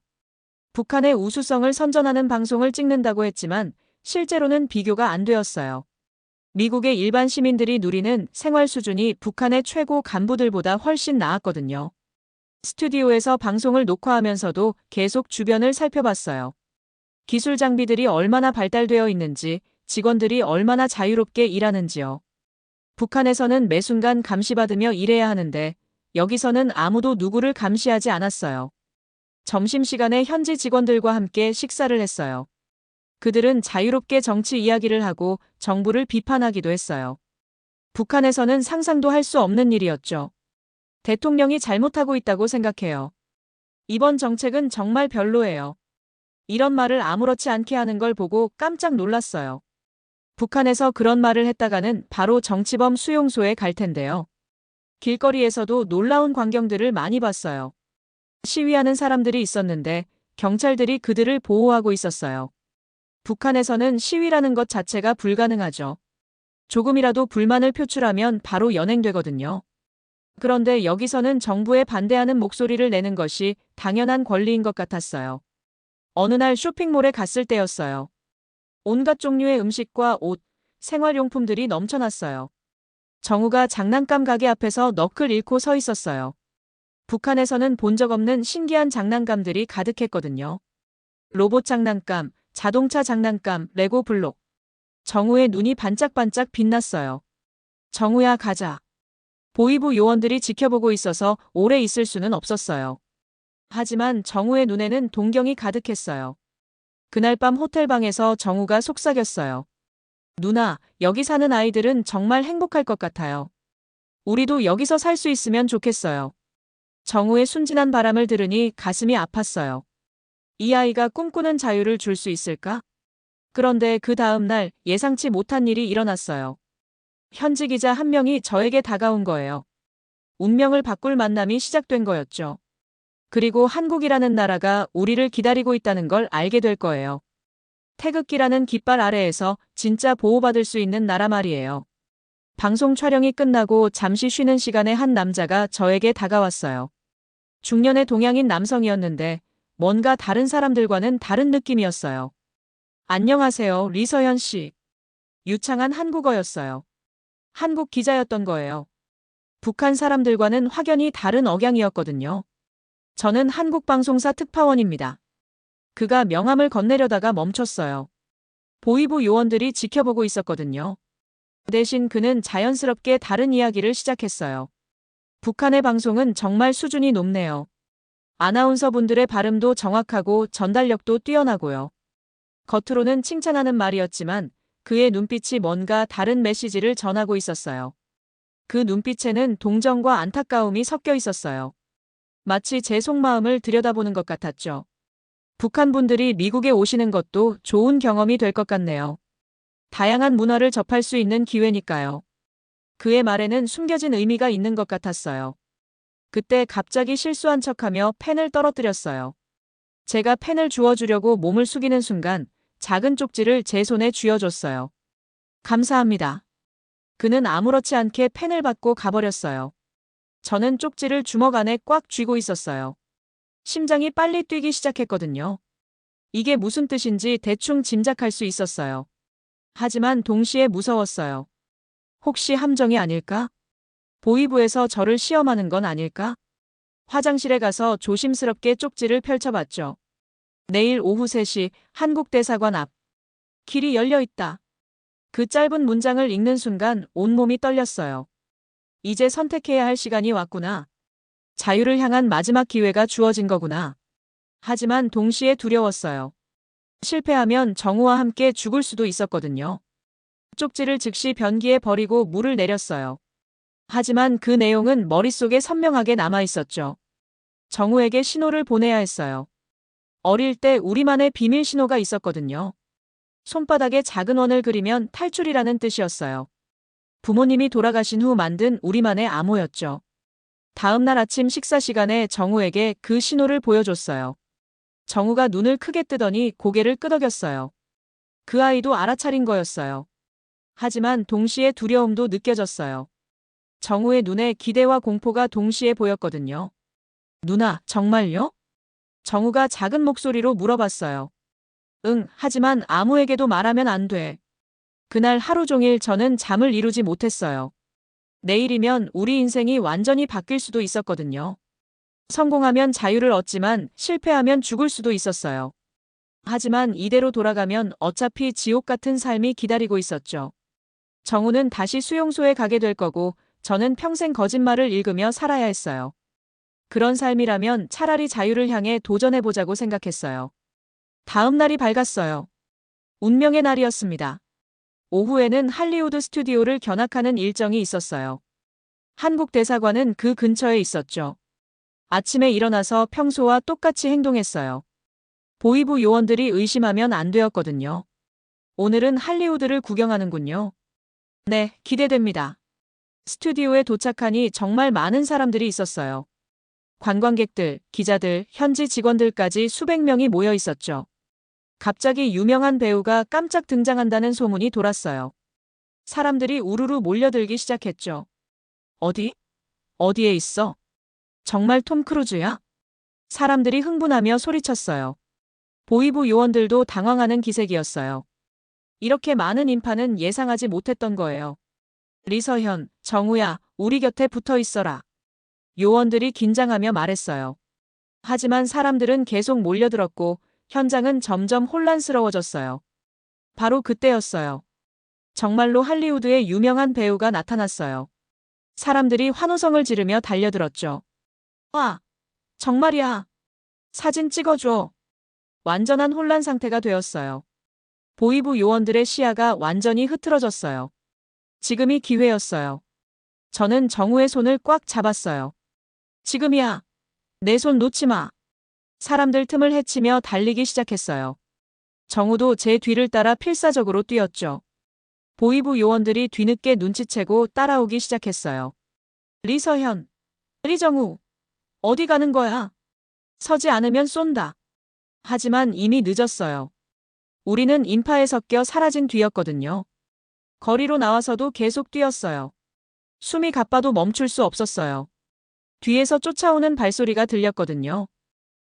북한의 우수성을 선전하는 방송을 찍는다고 했지만 실제로는 비교가 안 되었어요. 미국의 일반 시민들이 누리는 생활 수준이 북한의 최고 간부들보다 훨씬 나았거든요. 스튜디오에서 방송을 녹화하면서도 계속 주변을 살펴봤어요. 기술 장비들이 얼마나 발달되어 있는지, 직원들이 얼마나 자유롭게 일하는지요. 북한에서는 매 순간 감시받으며 일해야 하는데 여기서는 아무도 누구를 감시하지 않았어요. 점심시간에 현지 직원들과 함께 식사를 했어요. 그들은 자유롭게 정치 이야기를 하고 정부를 비판하기도 했어요. 북한에서는 상상도 할 수 없는 일이었죠. 대통령이 잘못하고 있다고 생각해요. 이번 정책은 정말 별로예요. 이런 말을 아무렇지 않게 하는 걸 보고 깜짝 놀랐어요. 북한에서 그런 말을 했다가는 바로 정치범 수용소에 갈 텐데요. 길거리에서도 놀라운 광경들을 많이 봤어요. 시위하는 사람들이 있었는데 경찰들이 그들을 보호하고 있었어요. 북한에서는 시위라는 것 자체가 불가능하죠. 조금이라도 불만을 표출하면 바로 연행되거든요. 그런데 여기서는 정부에 반대하는 목소리를 내는 것이 당연한 권리인 것 같았어요. 어느 날 쇼핑몰에 갔을 때였어요. 온갖 종류의 음식과 옷, 생활용품들이 넘쳐났어요. 정우가 장난감 가게 앞에서 넋을 잃고 서 있었어요. 북한에서는 본 적 없는 신기한 장난감들이 가득했거든요. 로봇 장난감, 자동차 장난감, 레고 블록. 정우의 눈이 반짝반짝 빛났어요. 정우야, 가자. 보이부 요원들이 지켜보고 있어서 오래 있을 수는 없었어요. 하지만 정우의 눈에는 동경이 가득했어요. 그날 밤 호텔방에서 정우가 속삭였어요. 누나, 여기 사는 아이들은 정말 행복할 것 같아요. 우리도 여기서 살 수 있으면 좋겠어요. 정우의 순진한 바람을 들으니 가슴이 아팠어요. 이 아이가 꿈꾸는 자유를 줄 수 있을까? 그런데 그 다음 날 예상치 못한 일이 일어났어요. 현지 기자 한 명이 저에게 다가온 거예요. 운명을 바꿀 만남이 시작된 거였죠. 그리고 한국이라는 나라가 우리를 기다리고 있다는 걸 알게 될 거예요. 태극기라는 깃발 아래에서 진짜 보호받을 수 있는 나라 말이에요. 방송 촬영이 끝나고 잠시 쉬는 시간에 한 남자가 저에게 다가왔어요. 중년의 동양인 남성이었는데 뭔가 다른 사람들과는 다른 느낌이었어요. 안녕하세요, 리서현 씨. 유창한 한국어였어요. 한국 기자였던 거예요. 북한 사람들과는 확연히 다른 억양이었거든요. 저는 한국방송사 특파원입니다. 그가 명함을 건네려다가 멈췄어요. 보이부 요원들이 지켜보고 있었거든요. 대신 그는 자연스럽게 다른 이야기를 시작했어요. 북한의 방송은 정말 수준이 높네요. 아나운서분들의 발음도 정확하고 전달력도 뛰어나고요. 겉으로는 칭찬하는 말이었지만 그의 눈빛이 뭔가 다른 메시지를 전하고 있었어요. 그 눈빛에는 동정과 안타까움이 섞여 있었어요. 마치 제 속마음을 들여다보는 것 같았죠. 북한 분들이 미국에 오시는 것도 좋은 경험이 될 것 같네요. 다양한 문화를 접할 수 있는 기회니까요. 그의 말에는 숨겨진 의미가 있는 것 같았어요. 그때 갑자기 실수한 척하며 펜을 떨어뜨렸어요. 제가 펜을 주워주려고 몸을 숙이는 순간 작은 쪽지를 제 손에 쥐어줬어요. 감사합니다. 그는 아무렇지 않게 펜을 받고 가버렸어요. 저는 쪽지를 주먹 안에 꽉 쥐고 있었어요. 심장이 빨리 뛰기 시작했거든요. 이게 무슨 뜻인지 대충 짐작할 수 있었어요. 하지만 동시에 무서웠어요. 혹시 함정이 아닐까? 보이부에서 저를 시험하는 건 아닐까? 화장실에 가서 조심스럽게 쪽지를 펼쳐봤죠. 내일 오후 3시 한국대사관 앞. 길이 열려 있다. 그 짧은 문장을 읽는 순간 온몸이 떨렸어요. 이제 선택해야 할 시간이 왔구나. 자유를 향한 마지막 기회가 주어진 거구나. 하지만 동시에 두려웠어요. 실패하면 정우와 함께 죽을 수도 있었거든요. 쪽지를 즉시 변기에 버리고 물을 내렸어요. 하지만 그 내용은 머릿속에 선명하게 남아있었죠. 정우에게 신호를 보내야 했어요. 어릴 때 우리만의 비밀 신호가 있었거든요. 손바닥에 작은 원을 그리면 탈출이라는 뜻이었어요. 부모님이 돌아가신 후 만든 우리만의 암호였죠. 다음 날 아침 식사 시간에 정우에게 그 신호를 보여줬어요. 정우가 눈을 크게 뜨더니 고개를 끄덕였어요. 그 아이도 알아차린 거였어요. 하지만 동시에 두려움도 느껴졌어요. 정우의 눈에 기대와 공포가 동시에 보였거든요. 누나, 정말요? 정우가 작은 목소리로 물어봤어요. 응, 하지만 아무에게도 말하면 안 돼. 그날 하루 종일 저는 잠을 이루지 못했어요. 내일이면 우리 인생이 완전히 바뀔 수도 있었거든요. 성공하면 자유를 얻지만 실패하면 죽을 수도 있었어요. 하지만 이대로 돌아가면 어차피 지옥 같은 삶이 기다리고 있었죠. 정우는 다시 수용소에 가게 될 거고 저는 평생 거짓말을 읽으며 살아야 했어요. 그런 삶이라면 차라리 자유를 향해 도전해보자고 생각했어요. 다음 날이 밝았어요. 운명의 날이었습니다. 오후에는 할리우드 스튜디오를 견학하는 일정이 있었어요. 한국 대사관은 그 근처에 있었죠. 아침에 일어나서 평소와 똑같이 행동했어요. 보이부 요원들이 의심하면 안 되었거든요. 오늘은 할리우드를 구경하는군요. 네, 기대됩니다. 스튜디오에 도착하니 정말 많은 사람들이 있었어요. 관광객들, 기자들, 현지 직원들까지 수백 명이 모여 있었죠. 갑자기 유명한 배우가 깜짝 등장한다는 소문이 돌았어요. 사람들이 우르르 몰려들기 시작했죠. 어디? 어디에 있어? 정말 톰 크루즈야? 사람들이 흥분하며 소리쳤어요. 보이부 요원들도 당황하는 기색이었어요. 이렇게 많은 인파는 예상하지 못했던 거예요. 리서현, 정우야, 우리 곁에 붙어 있어라. 요원들이 긴장하며 말했어요. 하지만 사람들은 계속 몰려들었고 현장은 점점 혼란스러워졌어요. 바로 그때였어요. 정말로 할리우드의 유명한 배우가 나타났어요. 사람들이 환호성을 지르며 달려들었죠. 와, 정말이야. 사진 찍어줘. 완전한 혼란 상태가 되었어요. 보이부 요원들의 시야가 완전히 흐트러졌어요. 지금이 기회였어요. 저는 정우의 손을 꽉 잡았어요. 지금이야. 내 손 놓지 마. 사람들 틈을 헤치며 달리기 시작했어요. 정우도 제 뒤를 따라 필사적으로 뛰었죠. 보이부 요원들이 뒤늦게 눈치채고 따라오기 시작했어요. 리서현, 리정우, 어디 가는 거야? 서지 않으면 쏜다. 하지만 이미 늦었어요. 우리는 인파에 섞여 사라진 뒤였거든요. 거리로 나와서도 계속 뛰었어요. 숨이 가빠도 멈출 수 없었어요. 뒤에서 쫓아오는 발소리가 들렸거든요.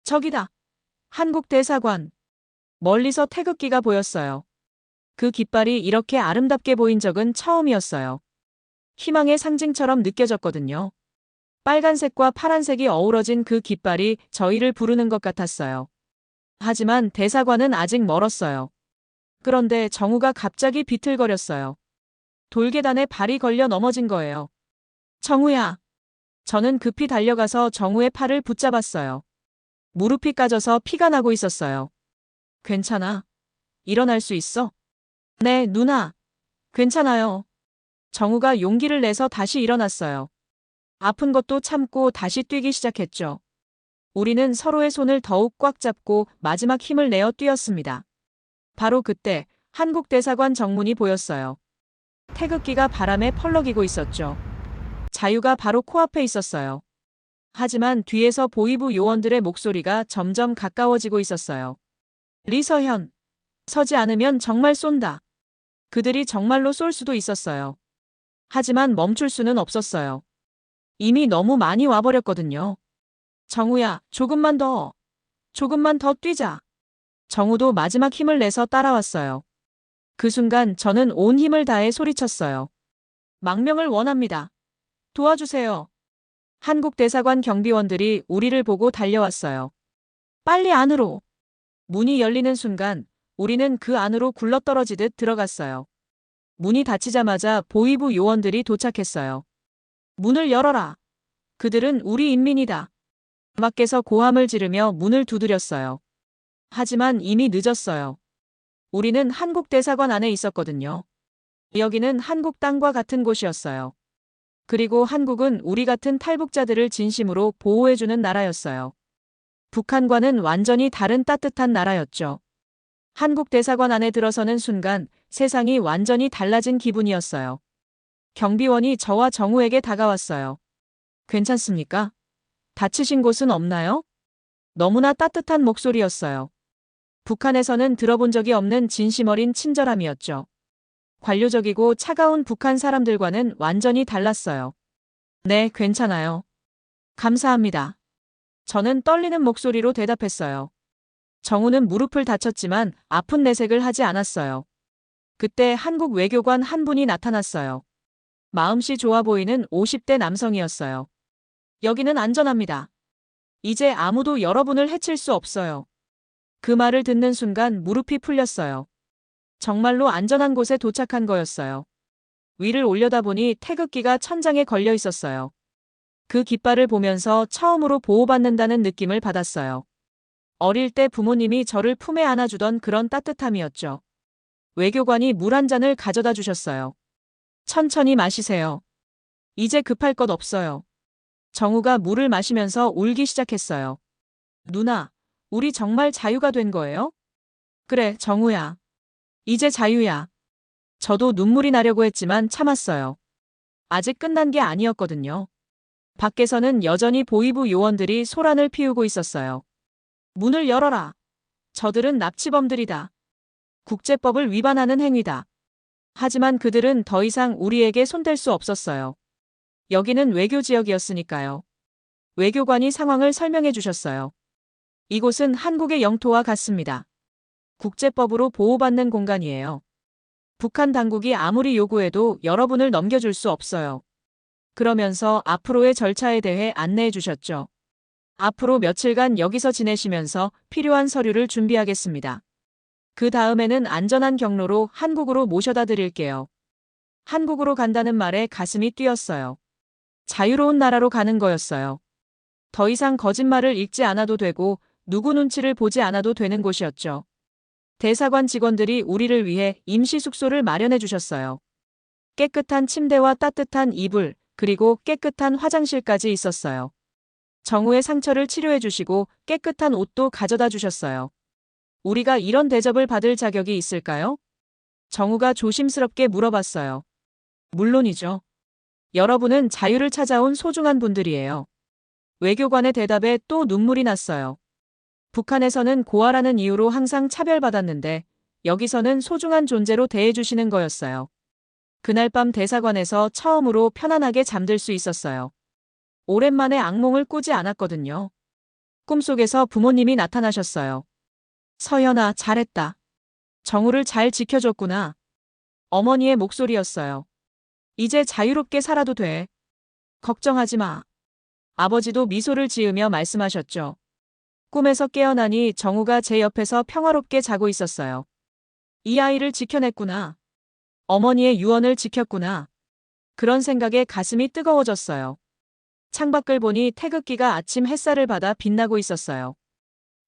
저기다. 한국 대사관. 멀리서 태극기가 보였어요. 그 깃발이 이렇게 아름답게 보인 적은 처음이었어요. 희망의 상징처럼 느껴졌거든요. 빨간색과 파란색이 어우러진 그 깃발이 저희를 부르는 것 같았어요. 하지만 대사관은 아직 멀었어요. 그런데 정우가 갑자기 비틀거렸어요. 돌계단에 발이 걸려 넘어진 거예요. 정우야. 저는 급히 달려가서 정우의 팔을 붙잡았어요. 무릎이 까져서 피가 나고 있었어요. 괜찮아. 일어날 수 있어? 네, 누나. 괜찮아요. 정우가 용기를 내서 다시 일어났어요. 아픈 것도 참고 다시 뛰기 시작했죠. 우리는 서로의 손을 더욱 꽉 잡고 마지막 힘을 내어 뛰었습니다. 바로 그때 한국 대사관 정문이 보였어요. 태극기가 바람에 펄럭이고 있었죠. 자유가 바로 코앞에 있었어요. 하지만 뒤에서 보이부 요원들의 목소리가 점점 가까워지고 있었어요. 리서현, 서지 않으면 정말 쏜다. 그들이 정말로 쏠 수도 있었어요. 하지만 멈출 수는 없었어요. 이미 너무 많이 와버렸거든요. 정우야, 조금만 더 뛰자. 정우도 마지막 힘을 내서 따라왔어요. 그 순간 저는 온 힘을 다해 소리쳤어요. 망명을 원합니다. 도와주세요. 한국 대사관 경비원들이 우리를 보고 달려왔어요. 빨리 안으로. 문이 열리는 순간 우리는 그 안으로 굴러떨어지듯 들어갔어요. 문이 닫히자마자 보이부 요원들이 도착했어요. 문을 열어라. 그들은 우리 인민이다. 밖에서 고함을 지르며 문을 두드렸어요. 하지만 이미 늦었어요. 우리는 한국 대사관 안에 있었거든요. 여기는 한국 땅과 같은 곳이었어요. 그리고 한국은 우리 같은 탈북자들을 진심으로 보호해주는 나라였어요. 북한과는 완전히 다른 따뜻한 나라였죠. 한국 대사관 안에 들어서는 순간 세상이 완전히 달라진 기분이었어요. 경비원이 저와 정우에게 다가왔어요. 괜찮습니까? 다치신 곳은 없나요? 너무나 따뜻한 목소리였어요. 북한에서는 들어본 적이 없는 진심 어린 친절함이었죠. 관료적이고 차가운 북한 사람들과는 완전히 달랐어요. 네, 괜찮아요. 감사합니다. 저는 떨리는 목소리로 대답했어요. 정우는 무릎을 다쳤지만 아픈 내색을 하지 않았어요. 그때 한국 외교관 한 분이 나타났어요. 마음씨 좋아 보이는 50대 남성이었어요. 여기는 안전합니다. 이제 아무도 여러분을 해칠 수 없어요. 그 말을 듣는 순간 무릎이 풀렸어요. 정말로 안전한 곳에 도착한 거였어요. 위를 올려다보니 태극기가 천장에 걸려 있었어요. 그 깃발을 보면서 처음으로 보호받는다는 느낌을 받았어요. 어릴 때 부모님이 저를 품에 안아주던 그런 따뜻함이었죠. 외교관이 물 한 잔을 가져다 주셨어요. 천천히 마시세요. 이제 급할 것 없어요. 정우가 물을 마시면서 울기 시작했어요. 누나, 우리 정말 자유가 된 거예요? 그래, 정우야. 이제 자유야. 저도 눈물이 나려고 했지만 참았어요. 아직 끝난 게 아니었거든요. 밖에서는 여전히 보위부 요원들이 소란을 피우고 있었어요. 문을 열어라. 저들은 납치범들이다. 국제법을 위반하는 행위다. 하지만 그들은 더 이상 우리에게 손댈 수 없었어요. 여기는 외교 지역이었으니까요. 외교관이 상황을 설명해 주셨어요. 이곳은 한국의 영토와 같습니다. 국제법으로 보호받는 공간이에요. 북한 당국이 아무리 요구해도 여러분을 넘겨줄 수 없어요. 그러면서 앞으로의 절차에 대해 안내해 주셨죠. 앞으로 며칠간 여기서 지내시면서 필요한 서류를 준비하겠습니다. 그 다음에는 안전한 경로로 한국으로 모셔다 드릴게요. 한국으로 간다는 말에 가슴이 뛰었어요. 자유로운 나라로 가는 거였어요. 더 이상 거짓말을 읽지 않아도 되고 누구 눈치를 보지 않아도 되는 곳이었죠. 대사관 직원들이 우리를 위해 임시 숙소를 마련해 주셨어요. 깨끗한 침대와 따뜻한 이불, 그리고 깨끗한 화장실까지 있었어요. 정우의 상처를 치료해 주시고 깨끗한 옷도 가져다 주셨어요. 우리가 이런 대접을 받을 자격이 있을까요? 정우가 조심스럽게 물어봤어요. 물론이죠. 여러분은 자유를 찾아온 소중한 분들이에요. 외교관의 대답에 또 눈물이 났어요. 북한에서는 고아라는 이유로 항상 차별받았는데 여기서는 소중한 존재로 대해주시는 거였어요. 그날 밤 대사관에서 처음으로 편안하게 잠들 수 있었어요. 오랜만에 악몽을 꾸지 않았거든요. 꿈속에서 부모님이 나타나셨어요. 서연아, 잘했다. 정우를 잘 지켜줬구나. 어머니의 목소리였어요. 이제 자유롭게 살아도 돼. 걱정하지 마. 아버지도 미소를 지으며 말씀하셨죠. 꿈에서 깨어나니 정우가 제 옆에서 평화롭게 자고 있었어요. 이 아이를 지켜냈구나. 어머니의 유언을 지켰구나. 그런 생각에 가슴이 뜨거워졌어요. 창밖을 보니 태극기가 아침 햇살을 받아 빛나고 있었어요.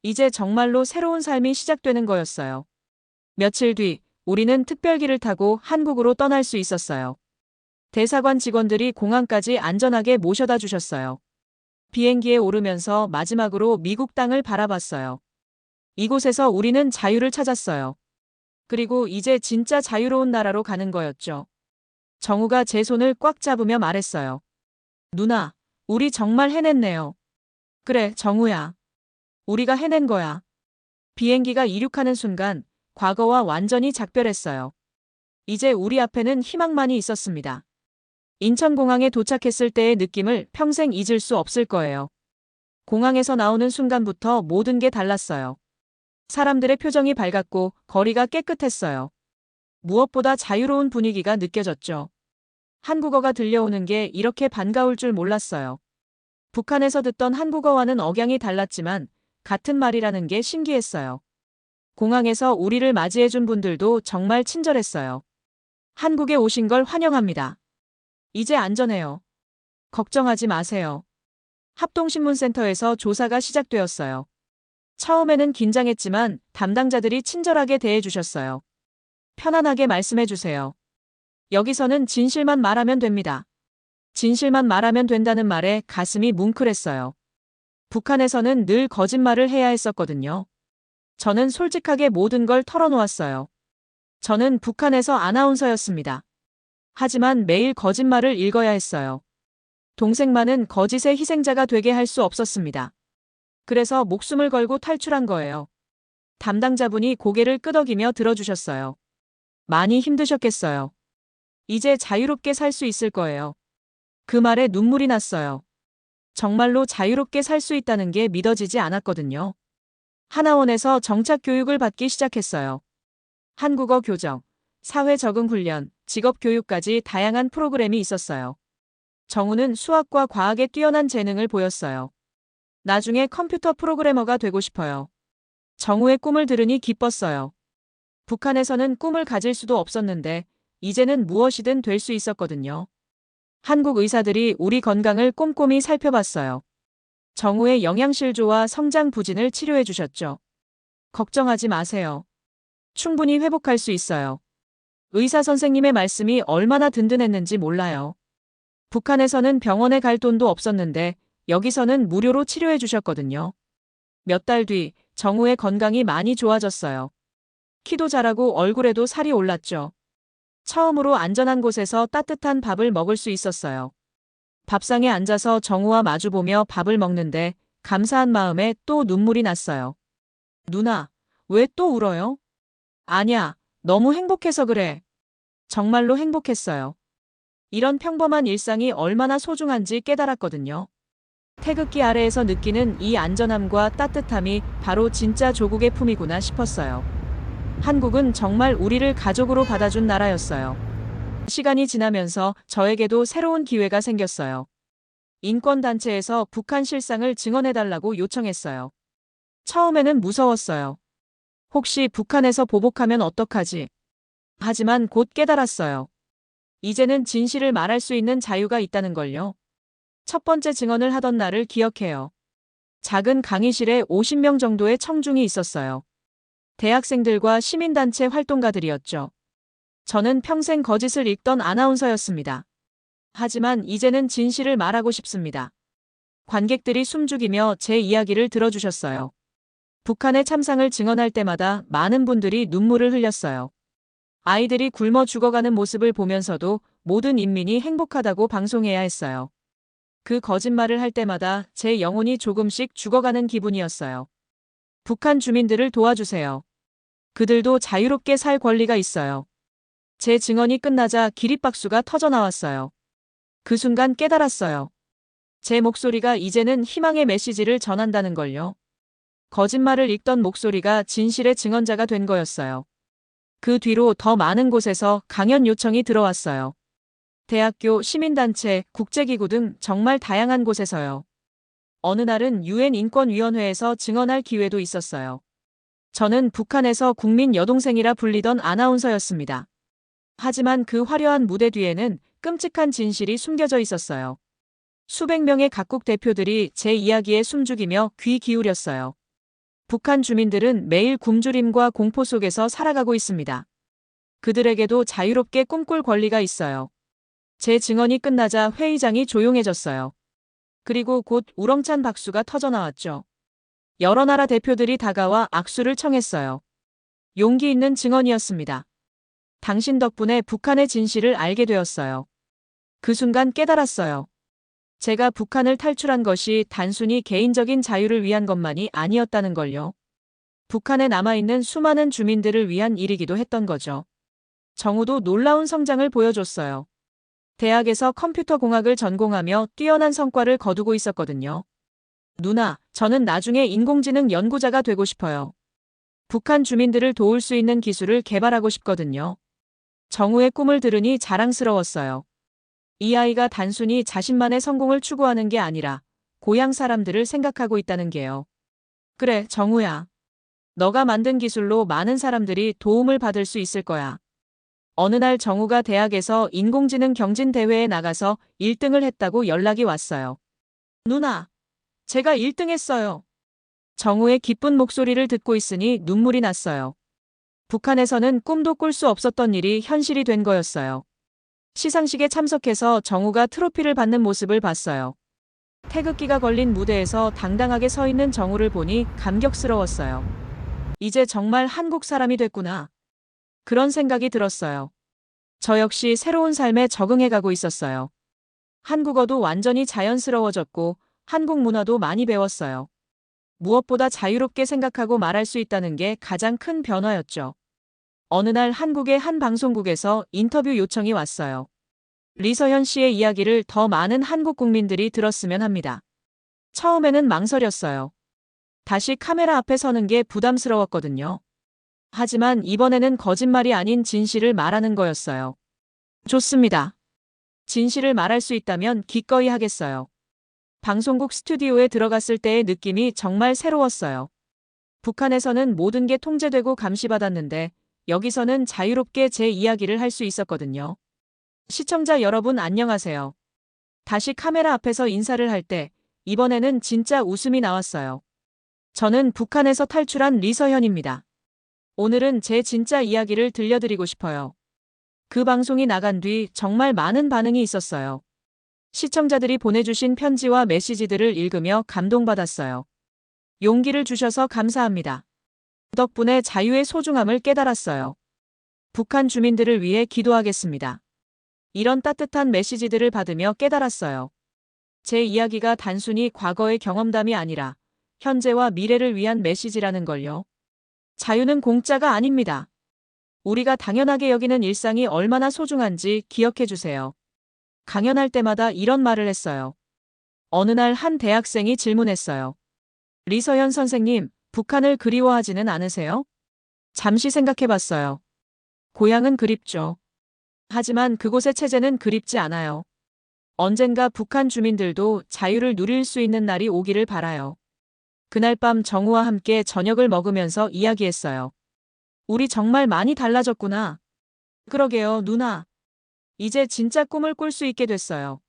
이제 정말로 새로운 삶이 시작되는 거였어요. 며칠 뒤 우리는 특별기를 타고 한국으로 떠날 수 있었어요. 대사관 직원들이 공항까지 안전하게 모셔다 주셨어요. 비행기에 오르면서 마지막으로 미국 땅을 바라봤어요. 이곳에서 우리는 자유를 찾았어요. 그리고 이제 진짜 자유로운 나라로 가는 거였죠. 정우가 제 손을 꽉 잡으며 말했어요. 누나, 우리 정말 해냈네요. 그래, 정우야. 우리가 해낸 거야. 비행기가 이륙하는 순간 과거와 완전히 작별했어요. 이제 우리 앞에는 희망만이 있었습니다. 인천공항에 도착했을 때의 느낌을 평생 잊을 수 없을 거예요. 공항에서 나오는 순간부터 모든 게 달랐어요. 사람들의 표정이 밝았고 거리가 깨끗했어요. 무엇보다 자유로운 분위기가 느껴졌죠. 한국어가 들려오는 게 이렇게 반가울 줄 몰랐어요. 북한에서 듣던 한국어와는 억양이 달랐지만 같은 말이라는 게 신기했어요. 공항에서 우리를 맞이해준 분들도 정말 친절했어요. 한국에 오신 걸 환영합니다. 이제 안전해요. 걱정하지 마세요. 합동신문센터에서 조사가 시작되었어요. 처음에는 긴장했지만 담당자들이 친절하게 대해주셨어요. 편안하게 말씀해주세요. 여기서는 진실만 말하면 됩니다. 진실만 말하면 된다는 말에 가슴이 뭉클했어요. 북한에서는 늘 거짓말을 해야 했었거든요. 저는 솔직하게 모든 걸 털어놓았어요. 저는 북한에서 아나운서였습니다. 하지만 매일 거짓말을 읽어야 했어요. 동생만은 거짓의 희생자가 되게 할 수 없었습니다. 그래서 목숨을 걸고 탈출한 거예요. 담당자분이 고개를 끄덕이며 들어주셨어요. 많이 힘드셨겠어요. 이제 자유롭게 살 수 있을 거예요. 그 말에 눈물이 났어요. 정말로 자유롭게 살 수 있다는 게 믿어지지 않았거든요. 하나원에서 정착 교육을 받기 시작했어요. 한국어 교정, 사회 적응 훈련, 직업 교육까지 다양한 프로그램이 있었어요. 정우는 수학과 과학에 뛰어난 재능을 보였어요. 나중에 컴퓨터 프로그래머가 되고 싶어요. 정우의 꿈을 들으니 기뻤어요. 북한에서는 꿈을 가질 수도 없었는데 이제는 무엇이든 될 수 있었거든요. 한국 의사들이 우리 건강을 꼼꼼히 살펴봤어요. 정우의 영양실조와 성장 부진을 치료해 주셨죠. 걱정하지 마세요. 충분히 회복할 수 있어요. 의사 선생님의 말씀이 얼마나 든든했는지 몰라요. 북한에서는 병원에 갈 돈도 없었는데 여기서는 무료로 치료해 주셨거든요. 몇 달 뒤 정우의 건강이 많이 좋아졌어요. 키도 자라고 얼굴에도 살이 올랐죠. 처음으로 안전한 곳에서 따뜻한 밥을 먹을 수 있었어요. 밥상에 앉아서 정우와 마주보며 밥을 먹는데 감사한 마음에 또 눈물이 났어요. 누나, 왜 또 울어요? 아냐, 너무 행복해서 그래. 정말로 행복했어요. 이런 평범한 일상이 얼마나 소중한지 깨달았거든요. 태극기 아래에서 느끼는 이 안전함과 따뜻함이 바로 진짜 조국의 품이구나 싶었어요. 한국은 정말 우리를 가족으로 받아준 나라였어요. 시간이 지나면서 저에게도 새로운 기회가 생겼어요. 인권단체에서 북한 실상을 증언해달라고 요청했어요. 처음에는 무서웠어요. 혹시 북한에서 보복하면 어떡하지? 하지만 곧 깨달았어요. 이제는 진실을 말할 수 있는 자유가 있다는 걸요. 첫 번째 증언을 하던 날을 기억해요. 작은 강의실에 50명 정도의 청중이 있었어요. 대학생들과 시민단체 활동가들이었죠. 저는 평생 거짓을 읽던 아나운서였습니다. 하지만 이제는 진실을 말하고 싶습니다. 관객들이 숨죽이며 제 이야기를 들어주셨어요. 북한의 참상을 증언할 때마다 많은 분들이 눈물을 흘렸어요. 아이들이 굶어 죽어가는 모습을 보면서도 모든 인민이 행복하다고 방송해야 했어요. 그 거짓말을 할 때마다 제 영혼이 조금씩 죽어가는 기분이었어요. 북한 주민들을 도와주세요. 그들도 자유롭게 살 권리가 있어요. 제 증언이 끝나자 기립박수가 터져나왔어요. 그 순간 깨달았어요. 제 목소리가 이제는 희망의 메시지를 전한다는 걸요. 거짓말을 읽던 목소리가 진실의 증언자가 된 거였어요. 그 뒤로 더 많은 곳에서 강연 요청이 들어왔어요. 대학교, 시민단체, 국제기구 등 정말 다양한 곳에서요. 어느 날은 유엔 인권위원회에서 증언할 기회도 있었어요. 저는 북한에서 국민 여동생이라 불리던 아나운서였습니다. 하지만 그 화려한 무대 뒤에는 끔찍한 진실이 숨겨져 있었어요. 수백 명의 각국 대표들이 제 이야기에 숨죽이며 귀 기울였어요. 북한 주민들은 매일 굶주림과 공포 속에서 살아가고 있습니다. 그들에게도 자유롭게 꿈꿀 권리가 있어요. 제 증언이 끝나자 회의장이 조용해졌어요. 그리고 곧 우렁찬 박수가 터져나왔죠. 여러 나라 대표들이 다가와 악수를 청했어요. 용기 있는 증언이었습니다. 당신 덕분에 북한의 진실을 알게 되었어요. 그 순간 깨달았어요. 제가 북한을 탈출한 것이 단순히 개인적인 자유를 위한 것만이 아니었다는 걸요. 북한에 남아있는 수많은 주민들을 위한 일이기도 했던 거죠. 정우도 놀라운 성장을 보여줬어요. 대학에서 컴퓨터 공학을 전공하며 뛰어난 성과를 거두고 있었거든요. 누나, 저는 나중에 인공지능 연구자가 되고 싶어요. 북한 주민들을 도울 수 있는 기술을 개발하고 싶거든요. 정우의 꿈을 들으니 자랑스러웠어요. 이 아이가 단순히 자신만의 성공을 추구하는 게 아니라 고향 사람들을 생각하고 있다는 게요. 그래, 정우야. 너가 만든 기술로 많은 사람들이 도움을 받을 수 있을 거야. 어느 날 정우가 대학에서 인공지능 경진 대회에 나가서 1등을 했다고 연락이 왔어요. 누나, 제가 1등 했어요. 정우의 기쁜 목소리를 듣고 있으니 눈물이 났어요. 북한에서는 꿈도 꿀 수 없었던 일이 현실이 된 거였어요. 시상식에 참석해서 정우가 트로피를 받는 모습을 봤어요. 태극기가 걸린 무대에서 당당하게 서 있는 정우를 보니 감격스러웠어요. 이제 정말 한국 사람이 됐구나. 그런 생각이 들었어요. 저 역시 새로운 삶에 적응해가고 있었어요. 한국어도 완전히 자연스러워졌고 한국 문화도 많이 배웠어요. 무엇보다 자유롭게 생각하고 말할 수 있다는 게 가장 큰 변화였죠. 어느 날 한국의 한 방송국에서 인터뷰 요청이 왔어요. 리서현 씨의 이야기를 더 많은 한국 국민들이 들었으면 합니다. 처음에는 망설였어요. 다시 카메라 앞에 서는 게 부담스러웠거든요. 하지만 이번에는 거짓말이 아닌 진실을 말하는 거였어요. 좋습니다. 진실을 말할 수 있다면 기꺼이 하겠어요. 방송국 스튜디오에 들어갔을 때의 느낌이 정말 새로웠어요. 북한에서는 모든 게 통제되고 감시받았는데 여기서는 자유롭게 제 이야기를 할 수 있었거든요. 시청자 여러분 안녕하세요. 다시 카메라 앞에서 인사를 할 때 이번에는 진짜 웃음이 나왔어요. 저는 북한에서 탈출한 리서현입니다. 오늘은 제 진짜 이야기를 들려드리고 싶어요. 그 방송이 나간 뒤 정말 많은 반응이 있었어요. 시청자들이 보내주신 편지와 메시지들을 읽으며 감동받았어요. 용기를 주셔서 감사합니다. 덕분에 자유의 소중함을 깨달았어요. 북한 주민들을 위해 기도하겠습니다. 이런 따뜻한 메시지들을 받으며 깨달았어요. 제 이야기가 단순히 과거의 경험담이 아니라 현재와 미래를 위한 메시지라는 걸요. 자유는 공짜가 아닙니다. 우리가 당연하게 여기는 일상이 얼마나 소중한지 기억해 주세요. 강연할 때마다 이런 말을 했어요. 어느 날 한 대학생이 질문했어요. 리서현 선생님, 북한을 그리워하지는 않으세요? 잠시 생각해 봤어요. 고향은 그립죠. 하지만 그곳의 체제는 그립지 않아요. 언젠가 북한 주민들도 자유를 누릴 수 있는 날이 오기를 바라요. 그날 밤 정우와 함께 저녁을 먹으면서 이야기했어요. 우리 정말 많이 달라졌구나. 그러게요, 누나. 이제 진짜 꿈을 꿀 수 있게 됐어요.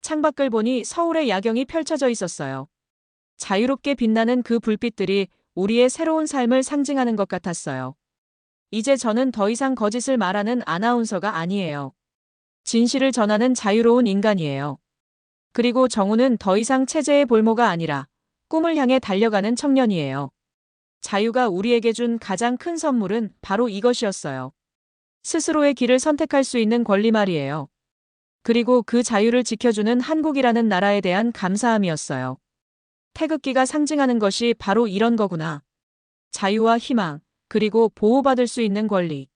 창밖을 보니 서울의 야경이 펼쳐져 있었어요. 자유롭게 빛나는 그 불빛들이 우리의 새로운 삶을 상징하는 것 같았어요. 이제 저는 더 이상 거짓을 말하는 아나운서가 아니에요. 진실을 전하는 자유로운 인간이에요. 그리고 정우는 더 이상 체제의 볼모가 아니라 꿈을 향해 달려가는 청년이에요. 자유가 우리에게 준 가장 큰 선물은 바로 이것이었어요. 스스로의 길을 선택할 수 있는 권리 말이에요. 그리고 그 자유를 지켜주는 한국이라는 나라에 대한 감사함이었어요. 태극기가 상징하는 것이 바로 이런 거구나. 자유와 희망, 그리고 보호받을 수 있는 권리.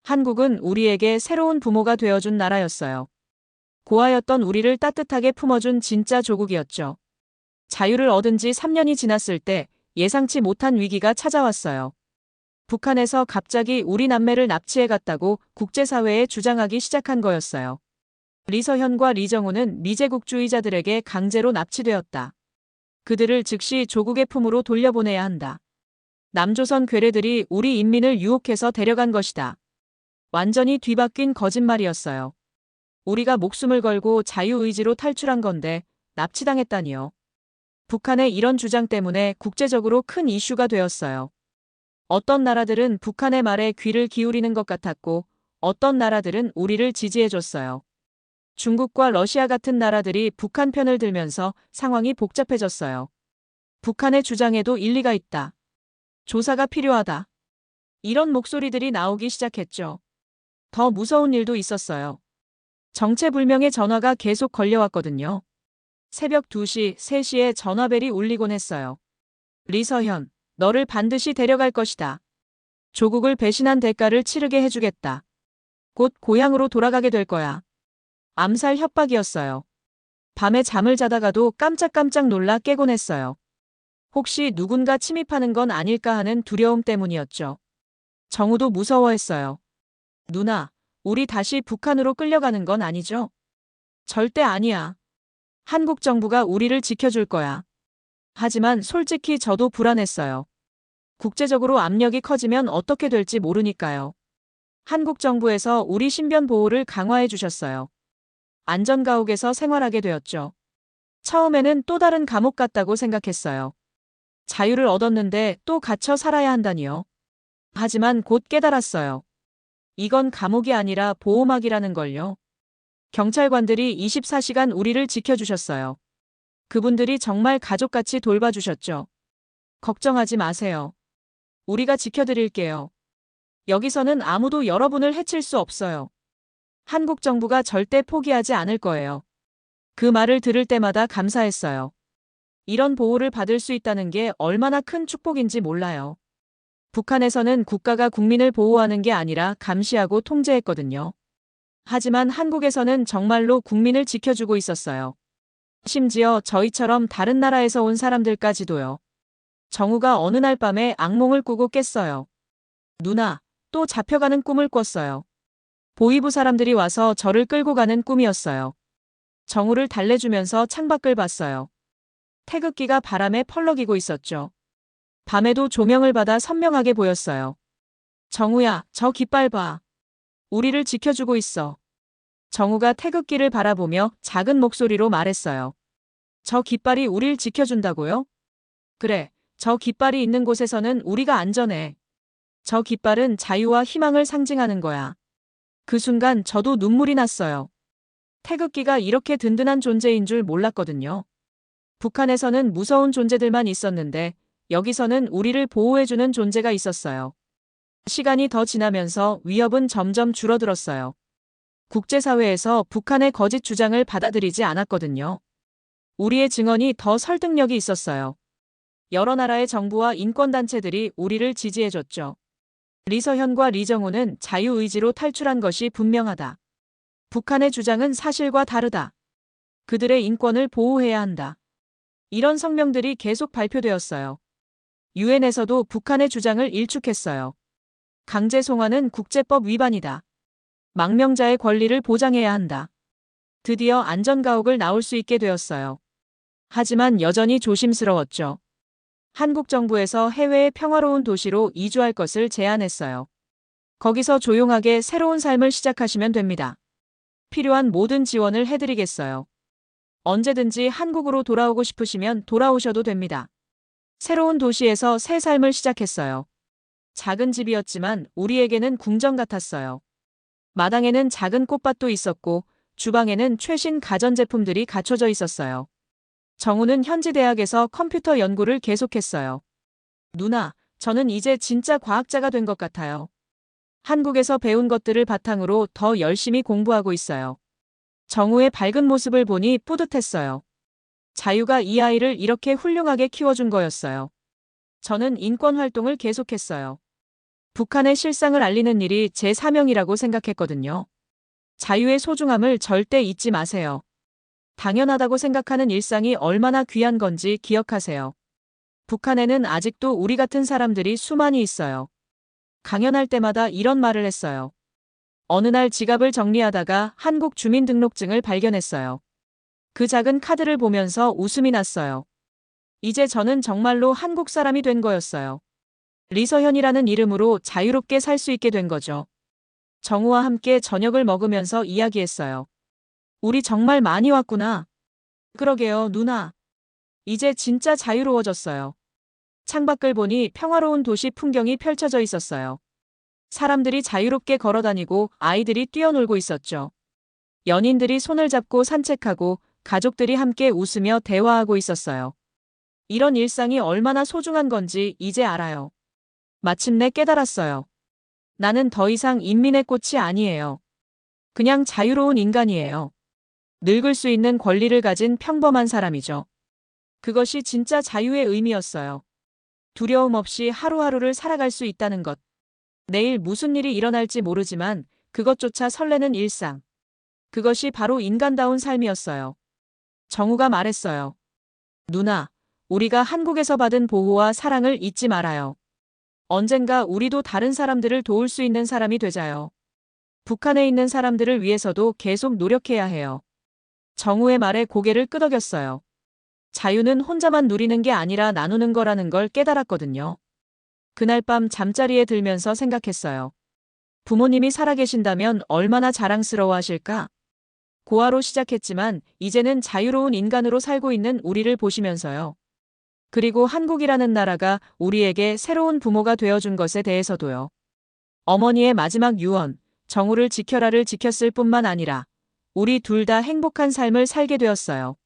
한국은 우리에게 새로운 부모가 되어준 나라였어요. 고아였던 우리를 따뜻하게 품어준 진짜 조국이었죠. 자유를 얻은 지 3년이 지났을 때 예상치 못한 위기가 찾아왔어요. 북한에서 갑자기 우리 남매를 납치해 갔다고 국제사회에 주장하기 시작한 거였어요. 리서현과 리정우는 미제국주의자들에게 강제로 납치되었다. 그들을 즉시 조국의 품으로 돌려보내야 한다. 남조선 괴뢰들이 우리 인민을 유혹해서 데려간 것이다. 완전히 뒤바뀐 거짓말이었어요. 우리가 목숨을 걸고 자유의지로 탈출한 건데 납치당했다니요. 북한의 이런 주장 때문에 국제적으로 큰 이슈가 되었어요. 어떤 나라들은 북한의 말에 귀를 기울이는 것 같았고 어떤 나라들은 우리를 지지해줬어요. 중국과 러시아 같은 나라들이 북한 편을 들면서 상황이 복잡해졌어요. 북한의 주장에도 일리가 있다. 조사가 필요하다. 이런 목소리들이 나오기 시작했죠. 더 무서운 일도 있었어요. 정체불명의 전화가 계속 걸려왔거든요. 새벽 2시, 3시에 전화벨이 울리곤 했어요. 리서현, 너를 반드시 데려갈 것이다. 조국을 배신한 대가를 치르게 해주겠다. 곧 고향으로 돌아가게 될 거야. 암살 협박이었어요. 밤에 잠을 자다가도 깜짝깜짝 놀라 깨곤 했어요. 혹시 누군가 침입하는 건 아닐까 하는 두려움 때문이었죠. 정우도 무서워했어요. 누나, 우리 다시 북한으로 끌려가는 건 아니죠? 절대 아니야. 한국 정부가 우리를 지켜줄 거야. 하지만 솔직히 저도 불안했어요. 국제적으로 압력이 커지면 어떻게 될지 모르니까요. 한국 정부에서 우리 신변 보호를 강화해 주셨어요. 안전가옥에서 생활하게 되었죠. 처음에는 또 다른 감옥 같다고 생각했어요. 자유를 얻었는데 또 갇혀 살아야 한다니요. 하지만 곧 깨달았어요. 이건 감옥이 아니라 보호막이라는 걸요. 경찰관들이 24시간 우리를 지켜주셨어요. 그분들이 정말 가족같이 돌봐주셨죠. 걱정하지 마세요. 우리가 지켜드릴게요. 여기서는 아무도 여러분을 해칠 수 없어요. 한국 정부가 절대 포기하지 않을 거예요. 그 말을 들을 때마다 감사했어요. 이런 보호를 받을 수 있다는 게 얼마나 큰 축복인지 몰라요. 북한에서는 국가가 국민을 보호하는 게 아니라 감시하고 통제했거든요. 하지만 한국에서는 정말로 국민을 지켜주고 있었어요. 심지어 저희처럼 다른 나라에서 온 사람들까지도요. 정우가 어느 날 밤에 악몽을 꾸고 깼어요. 누나, 또 잡혀가는 꿈을 꿨어요. 보위부 사람들이 와서 저를 끌고 가는 꿈이었어요. 정우를 달래주면서 창밖을 봤어요. 태극기가 바람에 펄럭이고 있었죠. 밤에도 조명을 받아 선명하게 보였어요. 정우야, 저 깃발 봐. 우리를 지켜주고 있어. 정우가 태극기를 바라보며 작은 목소리로 말했어요. 저 깃발이 우릴 지켜준다고요? 그래, 저 깃발이 있는 곳에서는 우리가 안전해. 저 깃발은 자유와 희망을 상징하는 거야. 그 순간 저도 눈물이 났어요. 태극기가 이렇게 든든한 존재인 줄 몰랐거든요. 북한에서는 무서운 존재들만 있었는데 여기서는 우리를 보호해주는 존재가 있었어요. 시간이 더 지나면서 위협은 점점 줄어들었어요. 국제사회에서 북한의 거짓 주장을 받아들이지 않았거든요. 우리의 증언이 더 설득력이 있었어요. 여러 나라의 정부와 인권단체들이 우리를 지지해줬죠. 리서현과 리정우는 자유의지로 탈출한 것이 분명하다. 북한의 주장은 사실과 다르다. 그들의 인권을 보호해야 한다. 이런 성명들이 계속 발표되었어요. 유엔에서도 북한의 주장을 일축했어요. 강제 송환은 국제법 위반이다. 망명자의 권리를 보장해야 한다. 드디어 안전가옥을 나올 수 있게 되었어요. 하지만 여전히 조심스러웠죠. 한국 정부에서 해외의 평화로운 도시로 이주할 것을 제안했어요. 거기서 조용하게 새로운 삶을 시작하시면 됩니다. 필요한 모든 지원을 해드리겠어요. 언제든지 한국으로 돌아오고 싶으시면 돌아오셔도 됩니다. 새로운 도시에서 새 삶을 시작했어요. 작은 집이었지만 우리에게는 궁전 같았어요. 마당에는 작은 꽃밭도 있었고 주방에는 최신 가전제품들이 갖춰져 있었어요. 정우는 현지 대학에서 컴퓨터 연구를 계속했어요. 누나, 저는 이제 진짜 과학자가 된 것 같아요. 한국에서 배운 것들을 바탕으로 더 열심히 공부하고 있어요. 정우의 밝은 모습을 보니 뿌듯했어요. 자유가 이 아이를 이렇게 훌륭하게 키워준 거였어요. 저는 인권 활동을 계속했어요. 북한의 실상을 알리는 일이 제 사명이라고 생각했거든요. 자유의 소중함을 절대 잊지 마세요. 당연하다고 생각하는 일상이 얼마나 귀한 건지 기억하세요. 북한에는 아직도 우리 같은 사람들이 수많이 있어요. 강연할 때마다 이런 말을 했어요. 어느 날 지갑을 정리하다가 한국 주민등록증을 발견했어요. 그 작은 카드를 보면서 웃음이 났어요. 이제 저는 정말로 한국 사람이 된 거였어요. 리서현이라는 이름으로 자유롭게 살 수 있게 된 거죠. 정우와 함께 저녁을 먹으면서 이야기했어요. 우리 정말 많이 왔구나. 그러게요, 누나. 이제 진짜 자유로워졌어요. 창밖을 보니 평화로운 도시 풍경이 펼쳐져 있었어요. 사람들이 자유롭게 걸어다니고 아이들이 뛰어놀고 있었죠. 연인들이 손을 잡고 산책하고 가족들이 함께 웃으며 대화하고 있었어요. 이런 일상이 얼마나 소중한 건지 이제 알아요. 마침내 깨달았어요. 나는 더 이상 인민의 꽃이 아니에요. 그냥 자유로운 인간이에요. 늙을 수 있는 권리를 가진 평범한 사람이죠. 그것이 진짜 자유의 의미였어요. 두려움 없이 하루하루를 살아갈 수 있다는 것. 내일 무슨 일이 일어날지 모르지만 그것조차 설레는 일상. 그것이 바로 인간다운 삶이었어요. 정우가 말했어요. 누나, 우리가 한국에서 받은 보호와 사랑을 잊지 말아요. 언젠가 우리도 다른 사람들을 도울 수 있는 사람이 되자요. 북한에 있는 사람들을 위해서도 계속 노력해야 해요. 정우의 말에 고개를 끄덕였어요. 자유는 혼자만 누리는 게 아니라 나누는 거라는 걸 깨달았거든요. 그날 밤 잠자리에 들면서 생각했어요. 부모님이 살아계신다면 얼마나 자랑스러워하실까? 고아로 시작했지만 이제는 자유로운 인간으로 살고 있는 우리를 보시면서요. 그리고 한국이라는 나라가 우리에게 새로운 부모가 되어준 것에 대해서도요. 어머니의 마지막 유언, 정우를 지켜라를 지켰을 뿐만 아니라 우리 둘 다 행복한 삶을 살게 되었어요.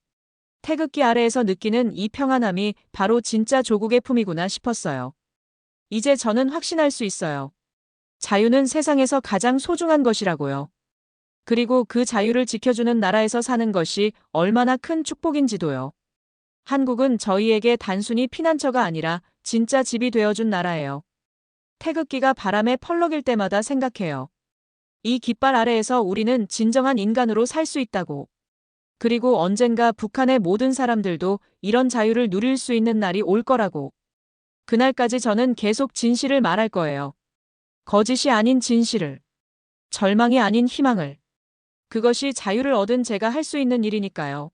태극기 아래에서 느끼는 이 평안함이 바로 진짜 조국의 품이구나 싶었어요. 이제 저는 확신할 수 있어요. 자유는 세상에서 가장 소중한 것이라고요. 그리고 그 자유를 지켜주는 나라에서 사는 것이 얼마나 큰 축복인지도요. 한국은 저희에게 단순히 피난처가 아니라 진짜 집이 되어준 나라예요. 태극기가 바람에 펄럭일 때마다 생각해요. 이 깃발 아래에서 우리는 진정한 인간으로 살 수 있다고. 그리고 언젠가 북한의 모든 사람들도 이런 자유를 누릴 수 있는 날이 올 거라고. 그날까지 저는 계속 진실을 말할 거예요. 거짓이 아닌 진실을. 절망이 아닌 희망을. 그것이 자유를 얻은 제가 할 수 있는 일이니까요.